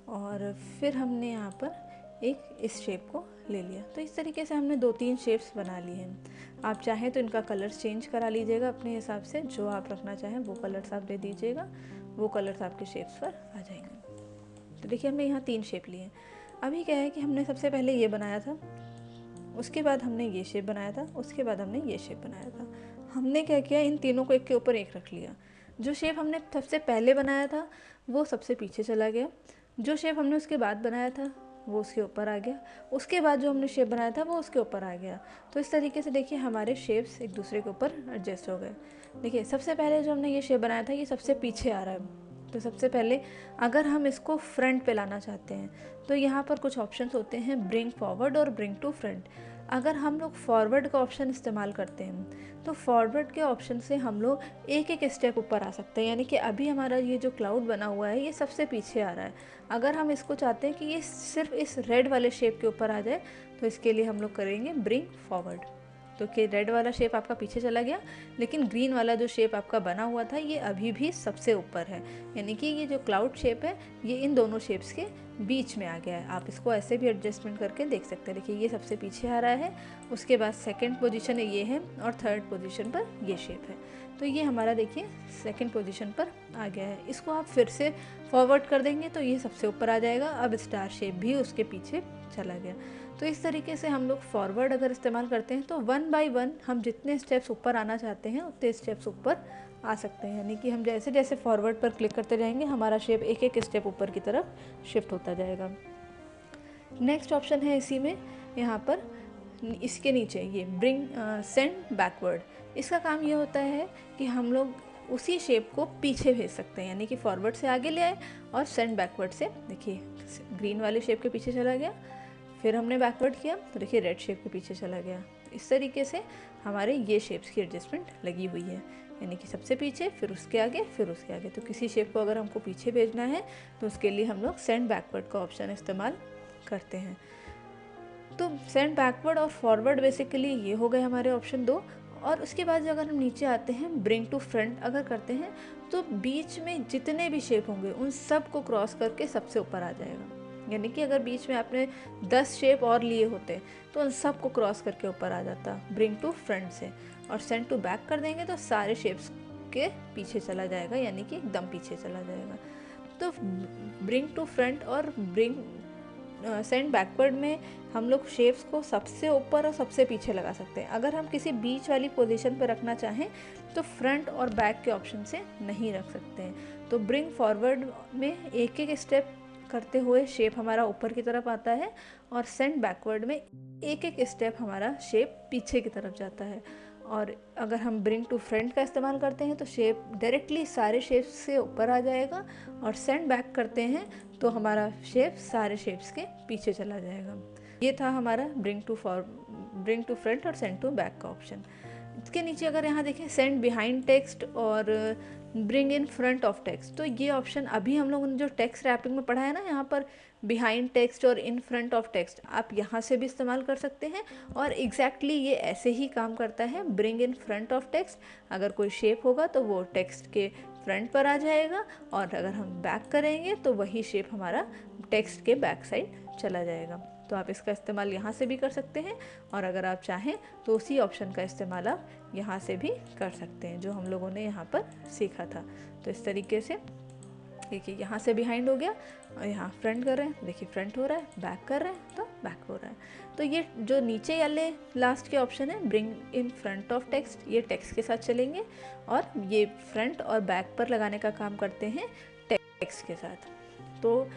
[SPEAKER 1] और फिर हमने यहाँ पर एक इस शेप को ले लिया। तो इस तरीके से हमने 2-3 शेप्स बना लिए हैं। आप चाहें तो इनका कलर्स चेंज करा लीजिएगा अपने हिसाब से, जो आप रखना चाहें वो कलर्स आप दे दीजिएगा, वो कलर्स आपके शेप्स पर आ जाएंगे। तो देखिए हमने यहाँ 3 शेप लिए हैं। अभी क्या है कि हमने सबसे पहले ये बनाया था, उसके बाद हमने ये शेप बनाया था, उसके बाद हमने ये शेप बनाया था। हमने क्या किया, इन तीनों को एक के ऊपर एक रख लिया। जो शेप हमने सबसे पहले बनाया था वो सबसे पीछे चला गया, जो शेप हमने उसके बाद बनाया था वो उसके ऊपर आ गया, उसके बाद जो हमने शेप बनाया था वो उसके ऊपर आ गया। तो इस तरीके से देखिए हमारे शेप्स एक दूसरे के ऊपर एडजस्ट हो गए। देखिए सबसे पहले जो हमने ये शेप बनाया था ये सबसे पीछे आ रहा है, तो सबसे पहले अगर हम इसको फ्रंट पे लाना चाहते हैं तो यहाँ पर कुछ ऑप्शंस होते हैं, ब्रिंग फॉरवर्ड और ब्रिंग टू फ्रंट। अगर हम लोग फॉरवर्ड का ऑप्शन इस्तेमाल करते हैं तो फॉरवर्ड के ऑप्शन से हम लोग एक एक स्टेप ऊपर आ सकते हैं, यानी कि अभी हमारा ये जो क्लाउड बना हुआ है ये सबसे पीछे आ रहा है। अगर हम इसको चाहते हैं कि ये सिर्फ इस रेड वाले शेप के ऊपर आ जाए तो इसके लिए हम लोग करेंगे ब्रिंग फॉरवर्ड। तो कि रेड वाला शेप आपका पीछे चला गया, लेकिन ग्रीन वाला जो शेप आपका बना हुआ था ये अभी भी सबसे ऊपर है, यानी कि ये जो क्लाउड शेप है ये इन दोनों शेप्स के बीच में आ गया है। आप इसको ऐसे भी एडजस्टमेंट करके देख सकते हैं। देखिए ये सबसे पीछे आ रहा है, उसके बाद सेकंड पोजीशन ये है और थर्ड पोजीशन पर ये शेप है। तो ये हमारा देखिए सेकंड पोजीशन पर आ गया है। इसको आप फिर से फॉरवर्ड कर देंगे तो ये सबसे ऊपर आ जाएगा। अब स्टार शेप भी उसके पीछे चला गया। तो इस तरीके से हम लोग फॉरवर्ड अगर इस्तेमाल करते हैं तो 1 बाय 1 हम जितने स्टेप्स ऊपर आना चाहते हैं उतने स्टेप्स ऊपर आ सकते हैं। यानी कि हम जैसे जैसे फॉरवर्ड पर क्लिक करते जाएंगे हमारा शेप एक एक स्टेप ऊपर की तरफ शिफ्ट होता जाएगा। नेक्स्ट ऑप्शन है इसी में, यहाँ पर इसके नीचे ये ब्रिंग सेंड बैकवर्ड। इसका काम ये होता है कि हम लोग उसी शेप को पीछे भेज सकते हैं, यानी कि फॉरवर्ड से आगे ले आए और सेंड बैकवर्ड से, देखिए ग्रीन वाले शेप के पीछे चला गया, फिर हमने बैकवर्ड किया तो देखिए रेड शेप के पीछे चला गया। इस तरीके से हमारे ये शेप्स की एडजस्टमेंट लगी हुई है, यानी कि सबसे पीछे फिर उसके आगे फिर उसके आगे। तो किसी शेप को अगर हमको पीछे भेजना है तो उसके लिए हम लोग सेंड बैकवर्ड का ऑप्शन इस्तेमाल करते हैं। तो सेंड बैकवर्ड और फॉरवर्ड बेसिकली ये हो गए हमारे ऑप्शन 2। और उसके बाद जो अगर हम नीचे आते हैं ब्रिंग टू फ्रंट अगर करते हैं तो बीच में जितने भी शेप होंगे उन सब को क्रॉस करके सबसे ऊपर आ जाएगा। यानी कि अगर बीच में आपने 10 शेप और लिए होते तो उन सब को क्रॉस करके ऊपर आ जाता ब्रिंग टू फ्रंट से। और सेंड टू बैक कर देंगे तो सारे शेप्स के पीछे चला जाएगा, यानी कि एकदम पीछे चला जाएगा। तो ब्रिंग टू फ्रंट और सेंड बैकवर्ड में हम लोग शेप्स को सबसे ऊपर और सबसे पीछे लगा सकते हैं। अगर हम किसी बीच वाली पोजीशन पर रखना चाहें तो फ्रंट और बैक के ऑप्शन से नहीं रख सकते हैं। तो ब्रिंग फॉरवर्ड में एक एक स्टेप करते हुए शेप हमारा ऊपर की तरफ आता है और सेंड बैकवर्ड में एक एक स्टेप हमारा शेप पीछे की तरफ जाता है। और अगर हम ब्रिंग टू फ्रंट का इस्तेमाल करते हैं तो शेप डायरेक्टली सारे शेप्स से ऊपर आ जाएगा, और सेंड बैक करते हैं तो हमारा शेप सारे शेप्स के पीछे चला जाएगा। ये था हमारा ब्रिंग टू फ्रंट और सेंड टू बैक का ऑप्शन। इसके नीचे अगर यहाँ देखें सेंड बिहाइंड टेक्स्ट और bring in front of text, तो ये ऑप्शन अभी हम लोगों ने जो टेक्स्ट रैपिंग में पढ़ा है ना, यहाँ पर बिहाइंड टेक्स्ट और इन फ्रंट ऑफ टेक्स्ट आप यहाँ से भी इस्तेमाल कर सकते हैं। और एग्जैक्टली ये ऐसे ही काम करता है। Bring in front of text, अगर कोई शेप होगा तो वो टेक्स्ट के फ्रंट पर आ जाएगा, और अगर हम बैक करेंगे तो वही शेप हमारा टेक्स्ट के बैक साइड चला जाएगा। तो आप इसका इस्तेमाल यहाँ से भी कर सकते हैं, और अगर आप चाहें तो उसी ऑप्शन का इस्तेमाल आप यहाँ से भी कर सकते हैं जो हम लोगों ने यहाँ पर सीखा था। तो इस तरीके से देखिए यहाँ से बिहाइंड हो गया और यहाँ फ्रंट कर रहे हैं, देखिए फ्रंट हो रहा है, बैक कर रहे हैं तो बैक हो रहा है। तो ये जो नीचे वाले लास्ट के ऑप्शन है bring in front of text, ये टेक्स्ट के साथ चलेंगे, और ये फ्रंट और बैक पर लगाने का काम करते हैं टेक्स्ट के साथ। तो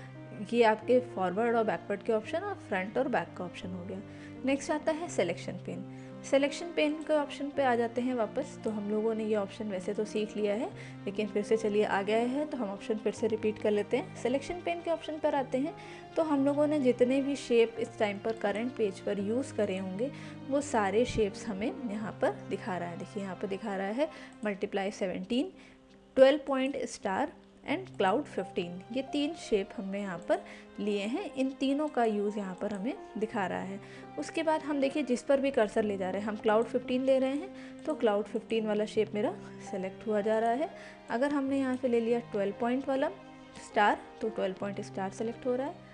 [SPEAKER 1] ये आपके फॉरवर्ड और बैकवर्ड के ऑप्शन और फ्रंट और बैक का ऑप्शन हो गया। नेक्स्ट आता है सिलेक्शन पेन। सिलेक्शन पेन के ऑप्शन पे आ जाते हैं वापस। तो हम लोगों ने ये ऑप्शन वैसे तो सीख लिया है, लेकिन फिर से चलिए आ गया है तो हम ऑप्शन फिर से रिपीट कर लेते हैं। सिलेक्शन पेन के ऑप्शन पर आते हैं तो हम लोगों ने जितने भी शेप इस टाइम पर करंट पेज पर यूज़ करे होंगे वो सारे शेप्स हमें यहाँ पर दिखा रहा है। देखिए यहाँ पर दिखा रहा है multiply 17, 12 point star and cloud 15। ये 3 शेप हमने यहाँ पर लिए हैं, इन तीनों का यूज़ यहाँ पर हमें दिखा रहा है। उसके बाद हम देखिए जिस पर भी कर्सर ले जा रहे हैं, हम क्लाउड 15 ले रहे हैं तो क्लाउड 15 वाला शेप मेरा सेलेक्ट हुआ जा रहा है। अगर हमने यहाँ पे ले लिया 12 पॉइंट वाला स्टार तो 12 पॉइंट स्टार सेलेक्ट हो रहा है।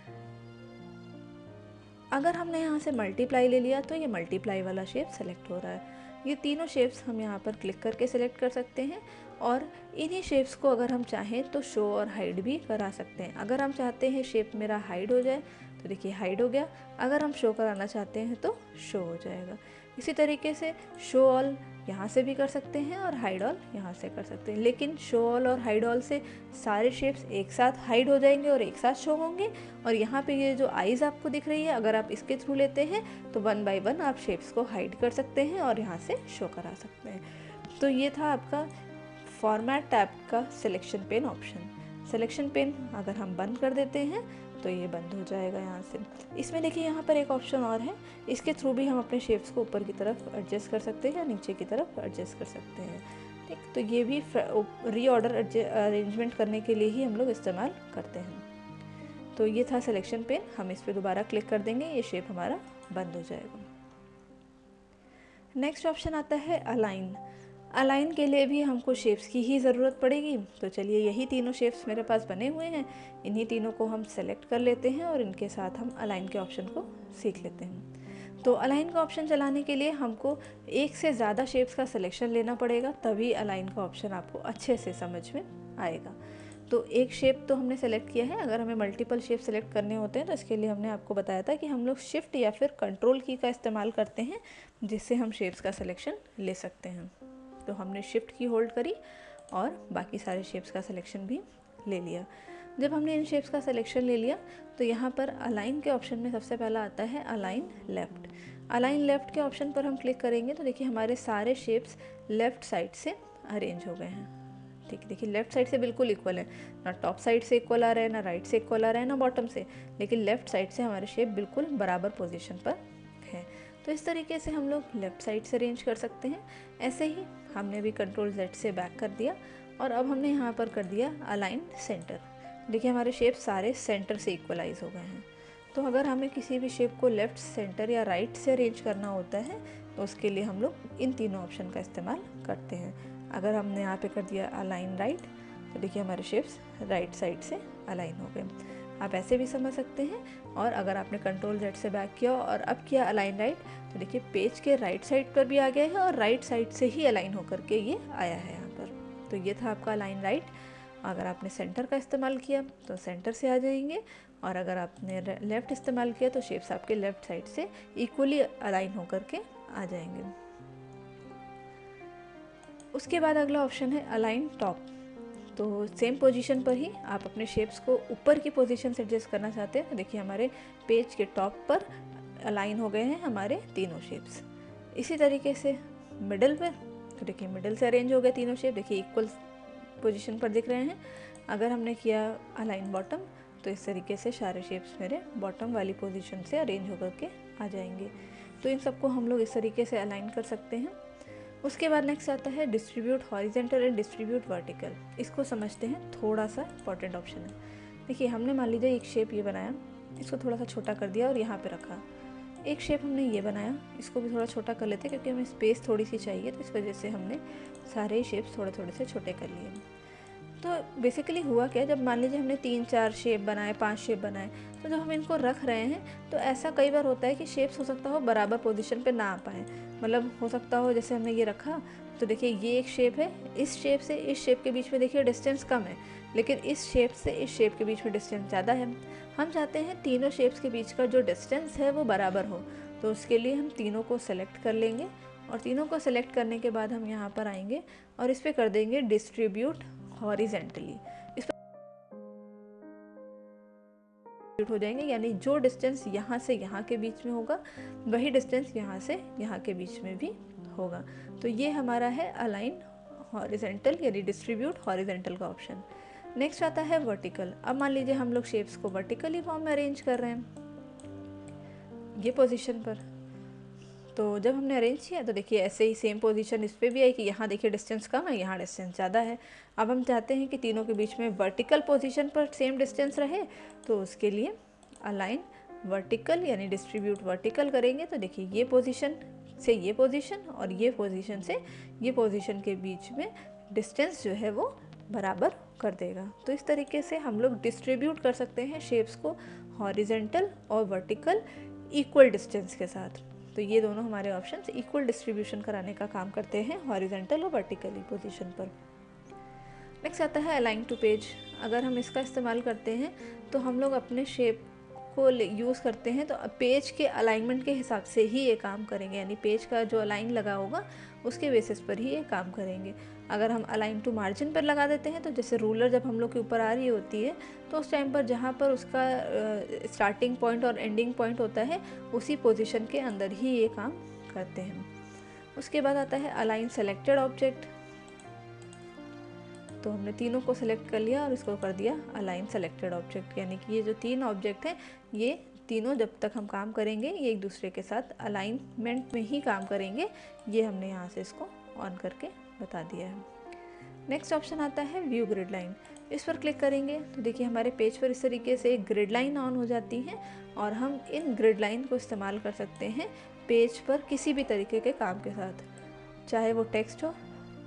[SPEAKER 1] अगर हमने यहाँ से मल्टीप्लाई ले लिया तो ये मल्टीप्लाई वाला शेप सेलेक्ट हो रहा है। ये तीनों शेप्स हम यहाँ पर क्लिक करके सिलेक्ट कर सकते हैं, और इन्हीं शेप्स को अगर हम चाहें तो शो और हाइड भी करा सकते हैं। अगर हम चाहते हैं शेप मेरा हाइड हो जाए तो देखिए हाइड हो गया, अगर हम शो कराना चाहते हैं तो शो हो जाएगा। इसी तरीके से शो ऑल यहाँ से भी कर सकते हैं और हाइड ऑल यहाँ से कर सकते हैं, लेकिन शो ऑल और हाइड ऑल से सारे शेप्स एक साथ हाइड हो जाएंगे और एक साथ शो होंगे। और यहाँ पे ये जो आइज़ आपको दिख रही है, अगर आप इसके थ्रू लेते हैं तो 1 बाय 1 आप शेप्स को हाइड कर सकते हैं और यहाँ से शो करा सकते हैं। तो ये था आपका फॉर्मेट टैब का selection pen option. Selection pen अगर हम बंद कर देते हैं तो ये बंद हो जाएगा यहाँ से। इसमें देखिए यहाँ पर एक ऑप्शन और है, इसके थ्रू भी हम अपने शेप्स को ऊपर की तरफ एडजस्ट कर सकते हैं या नीचे की तरफ एडजस्ट कर सकते हैं। ठीक, तो ये भी रीऑर्डर अरेंजमेंट करने के लिए ही हम लोग इस्तेमाल करते हैं। तो ये था सिलेक्शन पेन, हम इस पर दोबारा क्लिक कर देंगे, ये शेप हमारा बंद हो जाएगा। नेक्स्ट ऑप्शन आता है अलाइन। अलाइन के लिए भी हमको शेप्स की ही ज़रूरत पड़ेगी। तो चलिए यही तीनों शेप्स मेरे पास बने हुए हैं, इन्हीं तीनों को हम सेलेक्ट कर लेते हैं और इनके साथ हम अलाइन के ऑप्शन को सीख लेते हैं। तो अलाइन का ऑप्शन चलाने के लिए हमको एक से ज़्यादा शेप्स का सिलेक्शन लेना पड़ेगा, तभी अलाइन का ऑप्शन आपको अच्छे से समझ में आएगा। तो एक शेप तो हमने सेलेक्ट किया है। अगर हमें मल्टीपल शेप सेलेक्ट करने होते हैं तो इसके लिए हमने आपको बताया था कि हम लोग शिफ्ट या फिर कंट्रोल की का इस्तेमाल करते हैं, जिससे हम शेप्स का सिलेक्शन ले सकते हैं। तो हमने शिफ्ट की होल्ड करी और बाकी सारे शेप्स का सिलेक्शन भी ले लिया। जब हमने इन शेप्स का सिलेक्शन ले लिया तो यहाँ पर अलाइन के ऑप्शन में सबसे पहला आता है अलाइन लेफ़्ट। अलाइन लेफ़्ट के ऑप्शन पर हम क्लिक करेंगे तो देखिए हमारे सारे शेप्स लेफ़्ट साइड से अरेंज हो गए हैं। ठीक है, देखिए लेफ़्ट साइड से बिल्कुल इक्वल है, ना टॉप साइड से इक्वल आ रहा है, ना राइट से इक्वल आ रहा है, ना बॉटम से, लेकिन लेफ़्ट साइड से हमारे शेप बिल्कुल बराबर पोजीशन पर है। तो इस तरीके से हम लोग लेफ़्ट साइड से अरेंज कर सकते हैं। ऐसे ही हमने भी कंट्रोल Z से बैक कर दिया और अब हमने यहाँ पर कर दिया अलाइन सेंटर। देखिए हमारे शेप सारे सेंटर से इक्वलाइज हो गए हैं। तो अगर हमें किसी भी शेप को लेफ़्ट, सेंटर या राइट से अरेंज करना होता है तो उसके लिए हम लोग इन तीनों ऑप्शन का इस्तेमाल करते हैं। अगर हमने यहाँ पे कर दिया अलाइन राइट तो देखिए हमारे शेप्स राइट साइड से अलाइन हो गए। आप ऐसे भी समझ सकते हैं। और अगर आपने कंट्रोल Z से बैक किया और अब किया अलाइन राइट तो देखिए पेज के राइट साइड पर भी आ गया है और राइट साइड से ही अलाइन होकर के ये आया है यहाँ पर। तो ये था आपका अलाइन राइट। अगर आपने सेंटर का इस्तेमाल किया तो सेंटर से आ जाएंगे और अगर आपने लेफ़्ट इस्तेमाल किया तो शेप्स आपके लेफ़्ट साइड से इक्वली अलाइन होकर के आ जाएंगे। उसके बाद अगला ऑप्शन है अलाइन टॉप। तो सेम पोजीशन पर ही आप अपने शेप्स को ऊपर की पोजीशन से एडजस्ट करना चाहते हैं तो देखिए हमारे पेज के टॉप पर अलाइन हो गए हैं हमारे तीनों शेप्स। इसी तरीके से मिडल पर तो देखिए मिडल से अरेंज हो गए तीनों शेप, देखिए इक्वल पोजीशन पर दिख रहे हैं। अगर हमने किया अलाइन बॉटम तो इस तरीके से सारे शेप्स मेरे बॉटम वाली पोजीशन से अरेंज होकर के आ जाएंगे। तो इन सबको हम लोग इस तरीके से अलाइन कर सकते हैं। उसके बाद नेक्स्ट आता है distribute horizontal and distribute vertical. इसको समझते हैं, थोड़ा सा इंपॉर्टेंट ऑप्शन है। देखिए हमने मान लीजिए एक शेप ये बनाया, इसको थोड़ा सा छोटा कर दिया और यहाँ पे रखा। एक शेप हमने ये बनाया, इसको भी थोड़ा छोटा कर लेते हैं क्योंकि हमें स्पेस थोड़ी सी चाहिए, तो इस वजह से हमने सारे शेप्स थोड़े थोड़े से छोटे कर लिए। तो बेसिकली हुआ क्या, जब मान लीजिए हमने 3-4 शेप बनाए, 5 शेप बनाए, तो जब हम इनको रख रहे हैं तो ऐसा कई बार होता है कि शेप्स हो सकता हो बराबर पोजीशन पे ना आ पाए। मतलब हो सकता हो जैसे हमने ये रखा तो देखिए ये एक शेप है, इस शेप से इस शेप के बीच में देखिए डिस्टेंस कम है, लेकिन इस शेप से इस शेप के बीच में डिस्टेंस ज़्यादा है। हम चाहते हैं तीनों शेप्स के बीच का जो डिस्टेंस है वो बराबर हो, तो उसके लिए हम तीनों को सेलेक्ट कर लेंगे और तीनों को सेलेक्ट करने के बाद हम यहाँ पर आएंगे और इस पर कर देंगे डिस्ट्रीब्यूट हॉरिजेंटली। इस पर हो जाएंगे, यानी जो डिस्टेंस यहाँ से यहाँ के बीच में होगा वही डिस्टेंस यहाँ से यहाँ के बीच में भी होगा। तो ये हमारा है अलाइन हॉरिजेंटल यानी डिस्ट्रीब्यूट हॉरिजेंटल का ऑप्शन। नेक्स्ट आता है वर्टिकल। अब मान लीजिए हम लोग शेप्स को वर्टिकली फॉर्म में अरेंज कर रहे हैं ये पोजीशन पर। तो जब हमने अरेंज किया तो देखिए ऐसे ही सेम पोजीशन इस पर भी आई कि यहाँ देखिए डिस्टेंस कम है, यहाँ डिस्टेंस ज़्यादा है। अब हम चाहते हैं कि तीनों के बीच में वर्टिकल पोजीशन पर सेम डिस्टेंस रहे, तो उसके लिए अलाइन वर्टिकल यानी डिस्ट्रीब्यूट वर्टिकल करेंगे। तो देखिए ये पोजीशन से ये पोजीशन और ये पोजीशन से ये पोजीशन के बीच में डिस्टेंस जो है वो बराबर कर देगा। तो इस तरीके से हम लोग डिस्ट्रीब्यूट कर सकते हैं शेप्स को हॉरिजेंटल और वर्टिकल इक्वल डिस्टेंस के साथ। तो ये दोनों हमारे ऑप्शंस इक्वल डिस्ट्रीब्यूशन कराने का काम करते हैं हॉरिजेंटल और वर्टिकली पोजीशन पर। नेक्स्ट आता है अलाइन टू पेज। अगर हम इसका इस्तेमाल करते हैं तो हम लोग अपने शेप को यूज़ करते हैं तो पेज के अलाइनमेंट के हिसाब से ही ये काम करेंगे, यानी पेज का जो अलाइन लगा होगा उसके बेसिस पर ही ये काम करेंगे। अगर हम अलाइन टू मार्जिन पर लगा देते हैं तो जैसे रूलर जब हम लोग के ऊपर आ रही होती है तो उस टाइम पर जहाँ पर उसका स्टार्टिंग पॉइंट और एंडिंग पॉइंट होता है उसी पोजीशन के अंदर ही ये काम करते हैं। उसके बाद आता है अलाइन सेलेक्टेड ऑब्जेक्ट। तो हमने तीनों को सेलेक्ट कर लिया और इसको कर दिया अलाइन सेलेक्टेड ऑब्जेक्ट, यानी कि ये जो तीन ऑब्जेक्ट हैं ये तीनों जब तक हम काम करेंगे ये एक दूसरे के साथ अलाइनमेंट में ही काम करेंगे। ये हमने यहाँ से इसको ऑन करके बता दिया है। नेक्स्ट ऑप्शन आता है व्यू ग्रिड लाइन। इस पर क्लिक करेंगे तो देखिए हमारे पेज पर इस तरीके से एक ग्रिड लाइन ऑन हो जाती है और हम इन ग्रिड लाइन को इस्तेमाल कर सकते हैं पेज पर किसी भी तरीके के काम के साथ, चाहे वो टेक्स्ट हो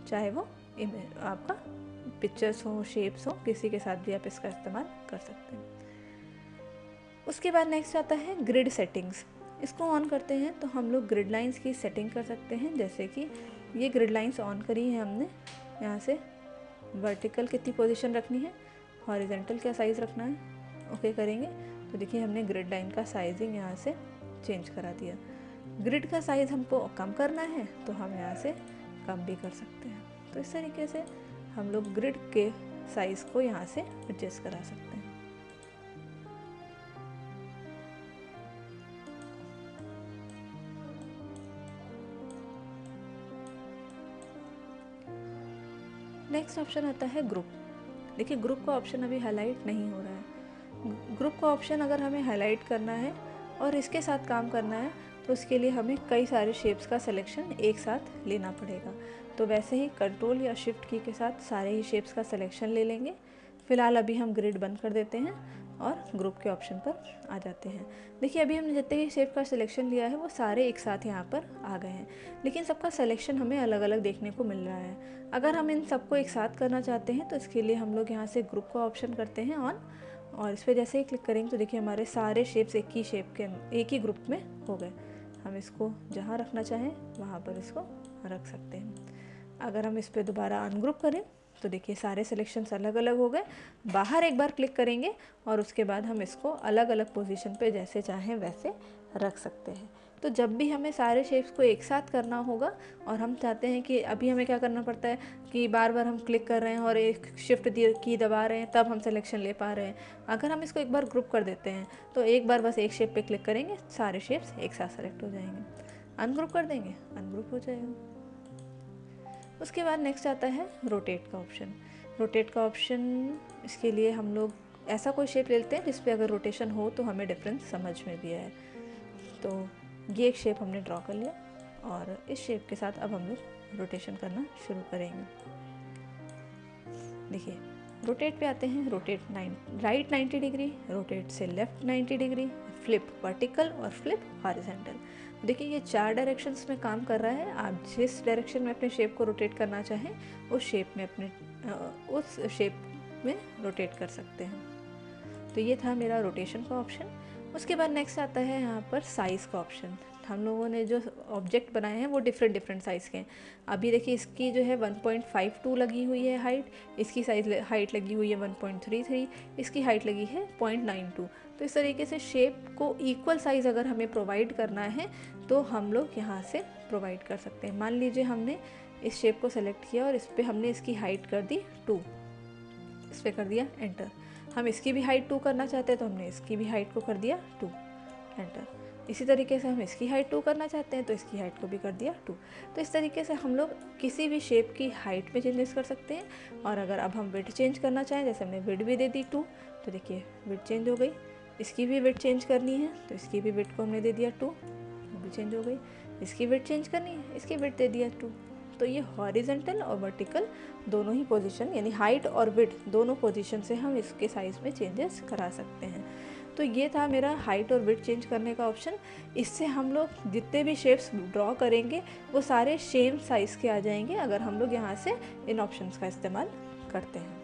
[SPEAKER 1] चाहे वो आपका पिक्चर्स हो, शेप्स हो, किसी के साथ भी आप इसका इस्तेमाल कर सकते हैं। उसके बाद नेक्स्ट आता है ग्रिड सेटिंग्स। इसको ऑन करते हैं तो हम लोग ग्रिड लाइंस की सेटिंग कर सकते हैं। जैसे कि ये ग्रिड लाइंस ऑन करी है हमने, यहाँ से वर्टिकल कितनी पोजीशन रखनी है हॉरिजेंटल क्या साइज़ रखना है, ओके करेंगे तो देखिए हमने ग्रिड लाइन का साइजिंग यहाँ से चेंज करा दिया। ग्रिड का साइज़ हमको कम करना है तो हम यहाँ से कम भी कर सकते हैं। तो इस तरीके से हम लोग ग्रिड के साइज़ को यहाँ से एडजस्ट करा सकते हैं। नेक्स्ट ऑप्शन आता है ग्रुप। देखिए ग्रुप का ऑप्शन अभी हाईलाइट नहीं हो रहा है। ग्रुप का ऑप्शन अगर हमें हाईलाइट करना है और इसके साथ काम करना है तो उसके लिए हमें कई सारे शेप्स का सिलेक्शन एक साथ लेना पड़ेगा। तो वैसे ही कंट्रोल या शिफ्ट की के साथ सारे ही शेप्स का सिलेक्शन ले लेंगे। फ़िलहाल अभी हम ग्रिड बंद कर देते हैं और ग्रुप के ऑप्शन पर आ जाते हैं। देखिए अभी हमने जितने भी शेप का सिलेक्शन लिया है वो सारे एक साथ यहाँ पर आ गए हैं, लेकिन सबका सिलेक्शन हमें अलग अलग देखने को मिल रहा है। अगर हम इन सबको एक साथ करना चाहते हैं तो इसके लिए हम लोग यहाँ से ग्रुप का ऑप्शन करते हैं ऑन, और इस पर जैसे ही क्लिक करेंगे तो देखिए हमारे सारे शेप्स एक ही शेप के एक ही ग्रुप में हो गए। हम इसको जहाँ रखना चाहें वहाँ पर इसको रख सकते हैं। अगर हम इस पर दोबारा अनग्रुप करें तो देखिए सारे सिलेक्शंस अलग अलग हो गए। बाहर एक बार क्लिक करेंगे और उसके बाद हम इसको अलग अलग पोजीशन पे जैसे चाहें वैसे रख सकते हैं। तो जब भी हमें सारे शेप्स को एक साथ करना होगा और हम चाहते हैं कि अभी हमें क्या करना पड़ता है कि बार बार हम क्लिक कर रहे हैं और एक शिफ्ट की दबा रहे हैं तब हम सिलेक्शन ले पा रहे हैं। अगर हम इसको एक बार ग्रुप कर देते हैं तो एक बार बस एक शेप पे क्लिक करेंगे, सारे शेप्स एक साथ सेलेक्ट हो जाएंगे। अनग्रुप कर देंगे, अनग्रुप हो जाएगा। उसके बाद नेक्स्ट आता है रोटेट का ऑप्शन। रोटेट का ऑप्शन, इसके लिए हम लोग ऐसा कोई शेप लेते हैं जिस पे अगर रोटेशन हो तो हमें डिफरेंस समझ में भी आए। तो ये एक शेप हमने ड्रॉ कर लिया और इस शेप के साथ अब हम लोग रोटेशन करना शुरू करेंगे। देखिए रोटेट पे आते हैं। रोटेट राइट 90 डिग्री, रोटेट से लेफ़्ट 90 डिग्री, फ्लिप वर्टिकल और फ्लिप हॉरिजॉन्टल। देखिए ये 4 डायरेक्शंस में काम कर रहा है। आप जिस डायरेक्शन में अपने शेप को रोटेट करना चाहें उस शेप में रोटेट कर सकते हैं। तो ये था मेरा रोटेशन का ऑप्शन। उसके बाद नेक्स्ट आता है यहाँ पर साइज़ का ऑप्शन। हम लोगों ने जो ऑब्जेक्ट बनाए हैं वो डिफरेंट साइज़ के हैं। अभी देखिए इसकी जो है 1.52 लगी हुई है हाइट, इसकी हाइट लगी हुई है 1.33, इसकी हाइट लगी है 0.92। तो इस तरीके से शेप को इक्वल साइज़ अगर हमें प्रोवाइड करना है तो हम लोग यहाँ से प्रोवाइड कर सकते हैं। मान लीजिए हमने इस शेप को सेलेक्ट किया और इस पर हमने इसकी हाइट कर दी 2, इस पर कर दिया एंटर। हम इसकी भी हाइट 2 करना चाहते हैं तो हमने इसकी भी हाइट को कर दिया 2, एंटर। इसी तरीके से हम इसकी हाइट 2 करना चाहते हैं तो इसकी हाइट को भी कर दिया 2। तो इस तरीके से हम लोग किसी भी शेप की हाइट में चेंजेस कर सकते हैं। और अगर अब हम विड्थ चेंज करना चाहें, जैसे हमने विड्थ भी दे दी 2, तो देखिए विड्थ चेंज हो गई। इसकी भी विड्थ चेंज करनी है तो इसकी भी विड्थ को हमने दे दिया 2, वो भी चेंज हो गई। इसकी विड्थ चेंज करनी है, इसकी विड्थ दे दिया 2। तो ये हॉरिजॉन्टल और वर्टिकल दोनों ही पोजीशन, यानी हाइट और विड्थ दोनों पोजीशन से हम इसके साइज़ में चेंजेस करा सकते हैं। तो ये था मेरा हाइट और विड्थ चेंज करने का ऑप्शन। इससे हम लोग जितने भी शेप्स ड्रॉ करेंगे वो सारे सेम साइज़ के आ जाएंगे अगर हम लोग यहाँ से इन ऑप्शंस का इस्तेमाल करते हैं।